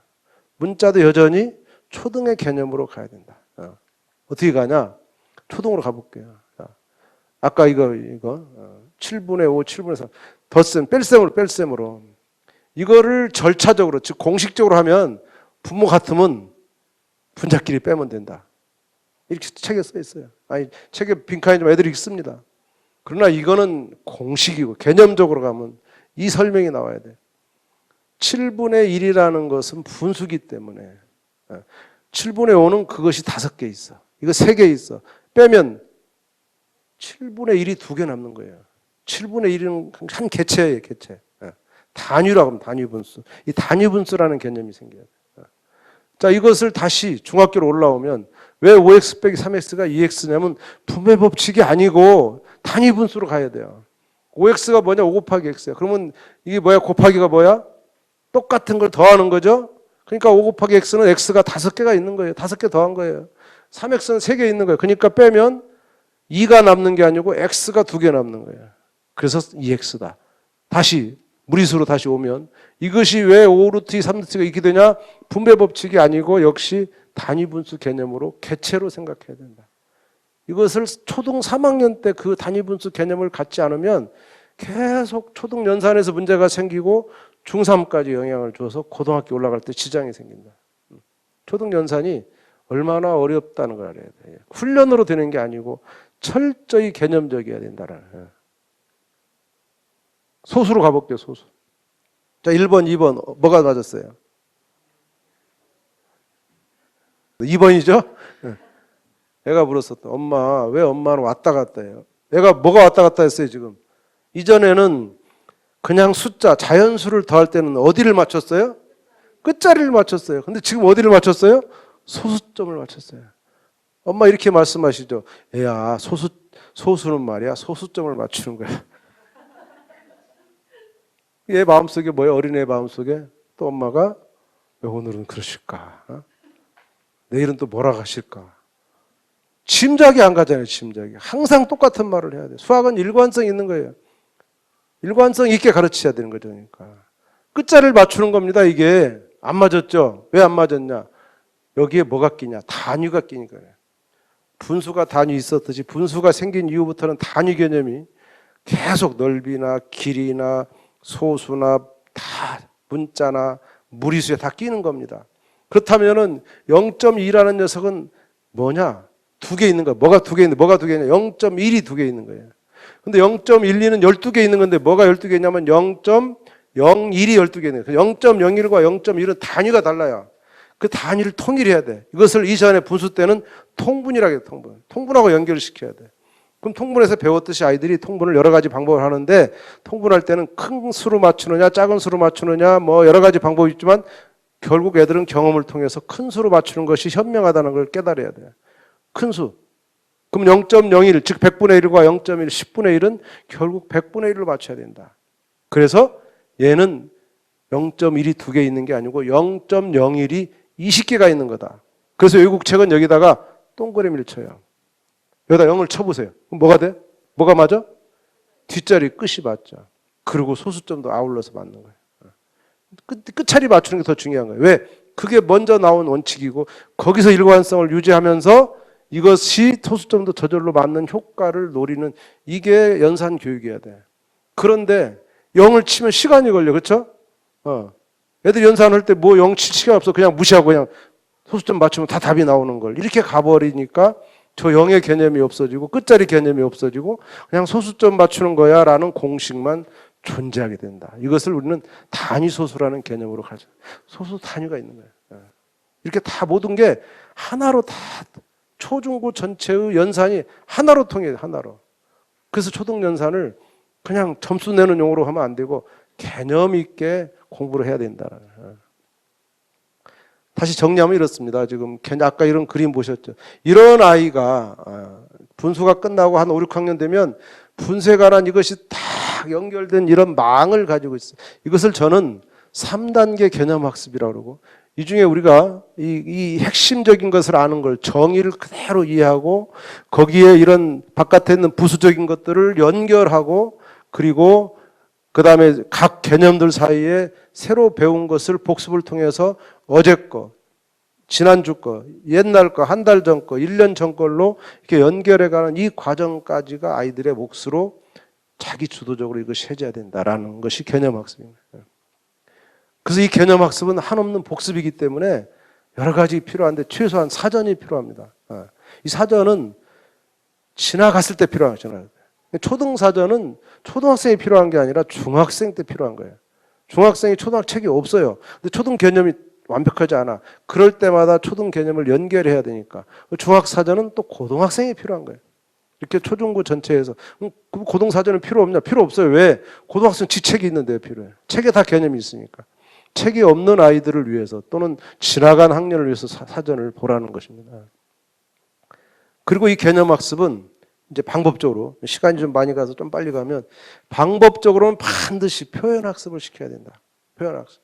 문자도 여전히 초등의 개념으로 가야 된다. 어떻게 가냐? 초등으로 가볼게요. 아까 이거 7분의 5, 7분의 3 덧셈, 뺄셈으로 이거를 절차적으로, 즉 공식적으로 하면 분모 같으면 분자끼리 빼면 된다. 이렇게 책에 써 있어요. 아니, 책에 빈칸이 좀 애들이 읽습니다. 그러나 이거는 공식이고 개념적으로 가면 이 설명이 나와야 돼. 7분의 1이라는 것은 분수기 때문에 7분의 5는 그것이 5개 있어. 이거 3개 있어. 빼면 7분의 1이 2개 남는 거예요. 7분의 1은 한 개체예요, 개체. 단위라고 하면 단위 분수. 이 단위 분수라는 개념이 생겨야 돼. 자, 이것을 다시 중학교로 올라오면 왜 5x 빼기 3x가 2x냐면 분배 법칙이 아니고 단위 분수로 가야 돼요. 5x가 뭐냐? 5 곱하기 x야. 그러면 이게 뭐야? 곱하기가 뭐야? 똑같은 걸 더하는 거죠. 그러니까 5 곱하기 x는 x가 5개가 있는 거예요. 5개 더한 거예요. 3x는 3개 있는 거예요. 그러니까 빼면 2가 남는 게 아니고 x가 2개 남는 거예요. 그래서 2x다. 다시 무리수로 다시 오면 이것이 왜 5루트 2, 3루트가 이렇게 되냐? 분배 법칙이 아니고 역시 단위 분수 개념으로 개체로 생각해야 된다. 이것을 초등 3학년 때 그 단위 분수 개념을 갖지 않으면 계속 초등 연산에서 문제가 생기고 중3까지 영향을 줘서 고등학교 올라갈 때 지장이 생긴다. 초등 연산이 얼마나 어렵다는 걸 알아야 돼요. 훈련으로 되는 게 아니고 철저히 개념적이어야 된다는. 소수로 가볼게요, 소수. 자, 1번, 2번. 뭐가 맞았어요? 2번이죠? 애가 물었었다. 엄마, 왜 엄마는 왔다 갔다 해요? 애가 뭐가 왔다 갔다 했어요, 지금? 이전에는 그냥 숫자, 자연수를 더할 때는 어디를 맞췄어요? 끝자리를 맞췄어요. 근데 지금 어디를 맞췄어요? 소수점을 맞췄어요. 엄마 이렇게 말씀하시죠. 애야, 소수는 말이야, 소수점을 맞추는 거야. 얘 마음속에 뭐예요? 어린애 마음속에 또 엄마가 왜 오늘은 그러실까? 내일은 또 뭐라 하실까? 짐작이 안 가잖아요. 짐작이. 항상 똑같은 말을 해야 돼요. 수학은 일관성 있는 거예요. 일관성 있게 가르쳐야 되는 거죠. 그러니까 끝자리를 맞추는 겁니다. 이게 안 맞았죠? 왜 안 맞았냐? 여기에 뭐가 끼냐? 단위가 끼니까. 분수가 단위 있었듯이 분수가 생긴 이후부터는 단위 개념이 계속 넓이나 길이나 소수나 다 문자나 무리수에 다 끼는 겁니다. 그렇다면은 0.2라는 녀석은 뭐냐? 2개 있는 거야. 뭐가 2개 있는, 뭐가 2개 있냐? 0.1이 2개 있는 거예요. 근데 0.12는 12개 있는 건데 뭐가 12개 있냐면 0.01이 12개 있는 거예요. 0.01과 0.1은 단위가 달라요. 그 단위를 통일해야 돼. 이것을 이전에 분수 때는 통분이라고 해요, 통분. 통분하고 연결을 시켜야 돼. 그럼 통분에서 배웠듯이 아이들이 통분을 여러 가지 방법을 하는데 통분할 때는 큰 수로 맞추느냐 작은 수로 맞추느냐 뭐 여러 가지 방법이 있지만 결국 애들은 경험을 통해서 큰 수로 맞추는 것이 현명하다는 걸 깨달아야 돼요. 큰 수. 그럼 0.01, 즉 100분의 1과 0.1, 10분의 1은 결국 100분의 1을 맞춰야 된다. 그래서 얘는 0.1이 2개 있는 게 아니고 0.01이 20개가 있는 거다. 그래서 외국책은 여기다가 동그라미를 쳐요. 여기다 0을 쳐보세요. 그럼 뭐가 돼? 뭐가 맞아? 뒷자리 끝이 맞죠. 그리고 소수점도 아울러서 맞는 거예요. 끝자리 맞추는 게 더 중요한 거예요. 왜? 그게 먼저 나온 원칙이고 거기서 일관성을 유지하면서 이것이 소수점도 저절로 맞는 효과를 노리는 이게 연산 교육이어야 돼. 그런데 0을 치면 시간이 걸려. 그렇죠? 애들 연산할 때 뭐 0 칠 시간 없어. 그냥 무시하고 그냥 소수점 맞추면 다 답이 나오는 걸. 이렇게 가버리니까 저 0의 개념이 없어지고 끝자리 개념이 없어지고 그냥 소수점 맞추는 거야 라는 공식만 존재하게 된다. 이것을 우리는 단위 소수라는 개념으로 가죠. 소수 단위가 있는 거예요. 이렇게 다 모든 게 하나로 다 초중고 전체의 연산이 하나로 통해요. 하나로. 그래서 초등 연산을 그냥 점수 내는 용어로 하면 안 되고 개념 있게 공부를 해야 된다. 다시 정리하면 이렇습니다. 지금 아까 이런 그림 보셨죠? 이런 아이가 분수가 끝나고 한 5, 6학년 되면 분수에 관한 이것이 딱 연결된 이런 망을 가지고 있어요. 이것을 저는 3단계 개념학습이라고 그러고, 이 중에 우리가 이 핵심적인 것을 아는 걸, 정의를 그대로 이해하고 거기에 이런 바깥에 있는 부수적인 것들을 연결하고, 그리고 그 다음에 각 개념들 사이에 새로 배운 것을 복습을 통해서 어제 거, 지난주 거, 옛날 거, 한 달 전 거, 1년 전 걸로 이렇게 연결해가는 이 과정까지가 아이들의 몫으로 자기 주도적으로 이것이 해줘야 된다라는 것이 개념학습입니다. 그래서 이 개념학습은 한없는 복습이기 때문에 여러 가지 필요한데 최소한 사전이 필요합니다. 이 사전은 지나갔을 때 필요하잖아요. 초등사전은 초등학생이 필요한 게 아니라 중학생 때 필요한 거예요. 중학생이 초등학 책이 없어요. 근데 초등 개념이 완벽하지 않아. 그럴 때마다 초등 개념을 연결해야 되니까. 중학사전은 또 고등학생이 필요한 거예요. 이렇게 초중고 전체에서. 고등사전은 필요 없냐? 필요 없어요. 왜? 고등학생 지책이 있는데 필요해. 책에 다 개념이 있으니까. 책이 없는 아이들을 위해서 또는 지나간 학년을 위해서 사전을 보라는 것입니다. 그리고 이 개념학습은 이제 방법적으로, 시간이 좀 많이 가서 좀 빨리 가면, 방법적으로는 반드시 표현학습을 시켜야 된다. 표현학습.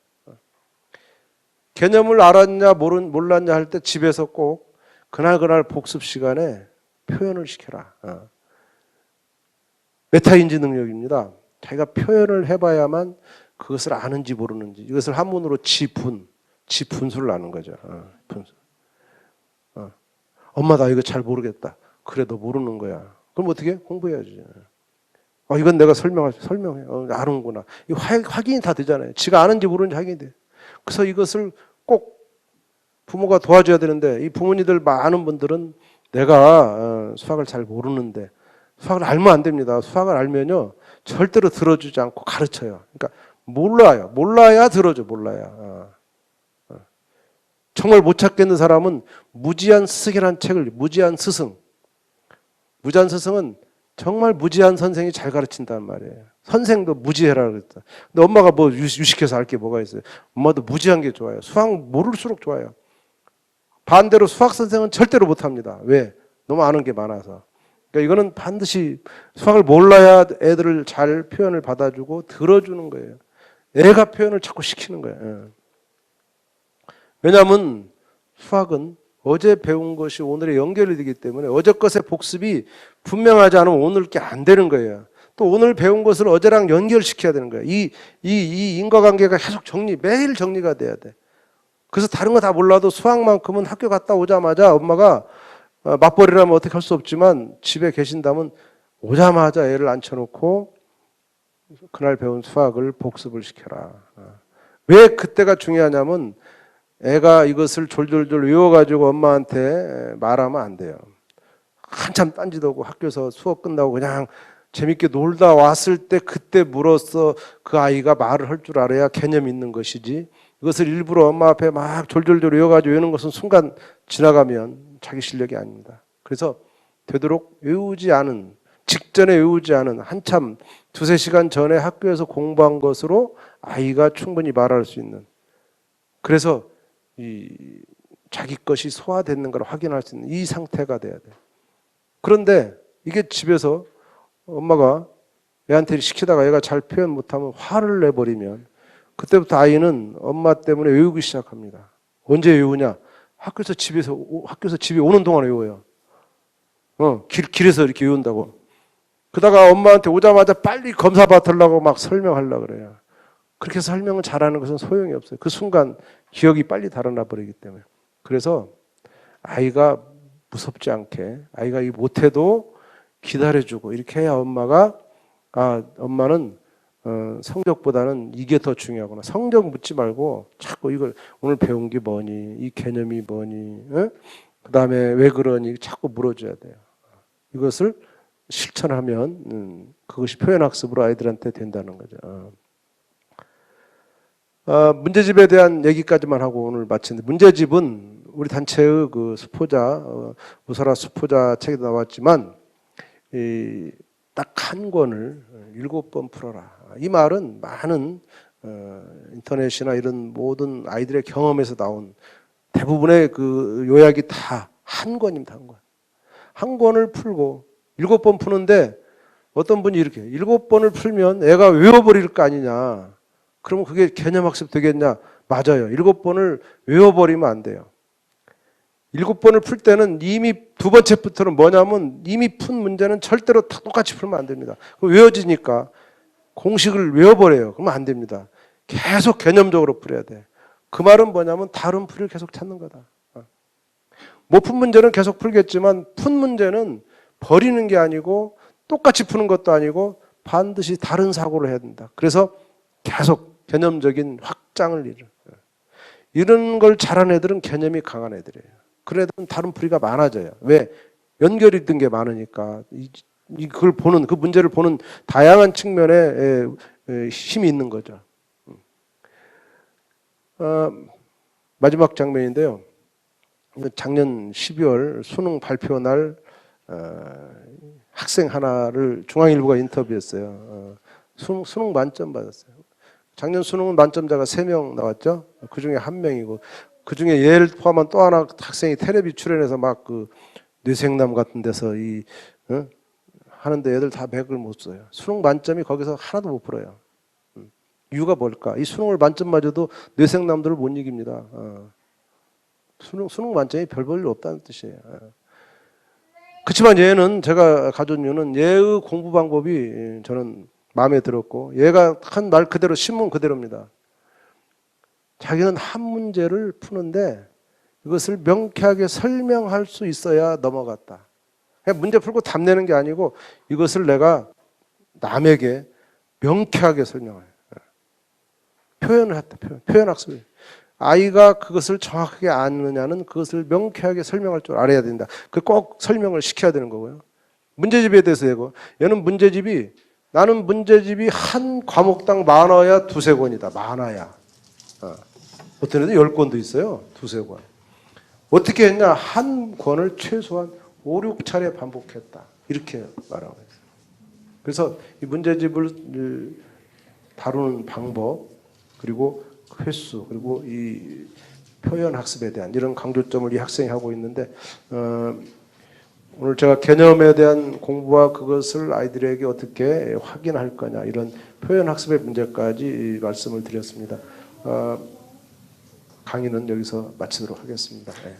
개념을 알았냐 몰랐냐 할 때 집에서 꼭 그날 복습 시간에 표현을 시켜라. 메타인지 능력입니다. 자기가 표현을 해봐야만 그것을 아는지 모르는지, 이것을 한문으로 지분수를 아는 거죠. 분수. 엄마 나 이거 잘 모르겠다. 그래 너 모르는 거야. 그럼 어떻게? 공부해야지. 이건 내가 설명해. 아는구나. 이 확인이 다 되잖아요. 지가 아는지 모르는지 확인이 돼. 그래서 이것을 꼭 부모가 도와줘야 되는데, 이 부모님들 많은 분들은 내가 수학을 잘 모르는데, 수학을 알면 안 됩니다. 수학을 알면요 절대로 들어주지 않고 가르쳐요. 그러니까 몰라야 들어줘. 몰라야. 정말 못 찾겠는 사람은 무지한 스승이라는 책을, 무지한 스승은 정말 무지한 선생이 잘 가르친단 말이에요. 선생도 무지해라 그랬다. 근데 엄마가 뭐 유식해서 알 게 뭐가 있어요? 엄마도 무지한 게 좋아요. 수학 모를수록 좋아요. 반대로 수학 선생은 절대로 못합니다. 왜? 너무 아는 게 많아서. 그러니까 이거는 반드시 수학을 몰라야 애들을 잘 표현을 받아주고 들어주는 거예요. 애가 표현을 자꾸 시키는 거예요. 왜냐하면 수학은 어제 배운 것이 오늘에 연결이 되기 때문에 어제 것의 복습이 분명하지 않으면 오늘 게 안 되는 거예요. 또 오늘 배운 것을 어제랑 연결시켜야 되는 거예요. 이 인과관계가 계속 매일 정리가 돼야 돼. 그래서 다른 거 다 몰라도 수학만큼은 학교 갔다 오자마자 엄마가 맞벌이라면 어떻게 할 수 없지만 집에 계신다면 오자마자 애를 앉혀놓고 그날 배운 수학을 복습을 시켜라. 왜 그때가 중요하냐면 애가 이것을 졸졸졸 외워가지고 엄마한테 말하면 안 돼요. 한참 딴짓하고 학교에서 수업 끝나고 그냥 재밌게 놀다 왔을 때 그때 물어서 그 아이가 말을 할 줄 알아야 개념 있는 것이지, 이것을 일부러 엄마 앞에 막 졸졸졸 외워가지고 외우는 것은 순간 지나가면 자기 실력이 아닙니다. 그래서 되도록 직전에 외우지 않은 한참 2-3시간 전에 학교에서 공부한 것으로 아이가 충분히 말할 수 있는, 그래서 자기 것이 소화됐는 걸 확인할 수 있는 이 상태가 돼야 돼요. 그런데 이게 집에서 엄마가 애한테 시키다가 애가 잘 표현 못하면 화를 내버리면 그때부터 아이는 엄마 때문에 외우기 시작합니다. 언제 외우냐? 학교에서 집에 오는 동안 외워요. 길에서 이렇게 외운다고. 그러다가 엄마한테 오자마자 빨리 검사 받으려고 막 설명하려고 그래요. 그렇게 설명을 잘하는 것은 소용이 없어요. 그 순간 기억이 빨리 달아나 버리기 때문에. 그래서 아이가 무섭지 않게, 아이가 못해도 기다려주고 이렇게 해야 엄마가 엄마는 성적보다는 이게 더 중요하구나. 성적 묻지 말고 자꾸 이걸 오늘 배운 게 뭐니, 이 개념이 뭐니, 그 다음에 왜 그러니 자꾸 물어줘야 돼요. 이것을 실천하면 그것이 표현학습으로 아이들한테 된다는 거죠. 문제집에 대한 얘기까지만 하고 오늘 마치는데, 문제집은 우리 단체의 그 수포자, 우사라 수포자 책에 나왔지만, 딱 한 권을 7번 풀어라. 이 말은 많은 인터넷이나 이런 모든 아이들의 경험에서 나온 대부분의 그 요약이 다 한 권입니다. 한 권. 한 권을 풀고 7번 푸는데 어떤 분이 이렇게 7번을 풀면 애가 외워버릴 거 아니냐. 그러면 그게 개념학습 되겠냐. 맞아요. 7번을 외워버리면 안 돼요. 7번을 풀 때는 이미 두 번째부터는 뭐냐면 이미 푼 문제는 절대로 다 똑같이 풀면 안 됩니다. 외워지니까 공식을 외워버려요. 그러면 안 됩니다. 계속 개념적으로 풀어야 돼. 그 말은 뭐냐면 다른 풀이를 계속 찾는 거다. 못 푼 문제는 계속 풀겠지만 푼 문제는 버리는 게 아니고 똑같이 푸는 것도 아니고 반드시 다른 사고를 해야 된다. 그래서 계속 개념적인 확장을 이뤄. 이런 걸 잘하는 애들은 개념이 강한 애들이에요. 그런 애들은 다른 풀이가 많아져요. 왜? 연결이 된 게 많으니까. 그걸 보는, 그 문제를 보는 다양한 측면에 힘이 있는 거죠. 마지막 장면인데요. 작년 12월 수능 발표 날 학생 하나를 중앙일보가 인터뷰했어요. 수능 만점 받았어요. 작년 수능은 만점자가 3명 나왔죠. 그 중에 1명이고 그 중에 얘를 포함한 또 하나 학생이 텔레비 출연해서 막 그 뇌생남 같은 데서 하는데 애들 다 100을 못 써요. 수능 만점이 거기서 하나도 못 풀어요. 이유가 뭘까? 이 수능을 만점 맞아도 뇌생남들을 못 이깁니다. 수능 만점이 별 볼 일 없다는 뜻이에요. 그렇지만 얘는 제가 가져온 이유는 얘의 공부 방법이 저는 마음에 들었고 얘가 한 말 그대로 신문 그대로입니다. 자기는 한 문제를 푸는데 이것을 명쾌하게 설명할 수 있어야 넘어갔다. 그냥 문제 풀고 답 내는 게 아니고 이것을 내가 남에게 명쾌하게 설명해요. 표현을 했다. 표현 학습이. 아이가 그것을 정확하게 아느냐는 그것을 명쾌하게 설명할 줄 알아야 된다. 그 꼭 설명을 시켜야 되는 거고요. 문제집에 대해서 얘고 얘는 나는 문제집이 한 과목당 많아야 2-3권이다. 많아야. 어떤 애들 10권도 있어요. 2-3권. 어떻게 했냐? 한 권을 최소한 5-6차례 반복했다. 이렇게 말하고 있어요. 그래서 이 문제집을 다루는 방법 그리고 횟수 그리고 이 표현 학습에 대한 이런 강조점을 이 학생이 하고 있는데 오늘 제가 개념에 대한 공부와 그것을 아이들에게 어떻게 확인할 거냐 이런 표현 학습의 문제까지 말씀을 드렸습니다. 강의는 여기서 마치도록 하겠습니다. 네.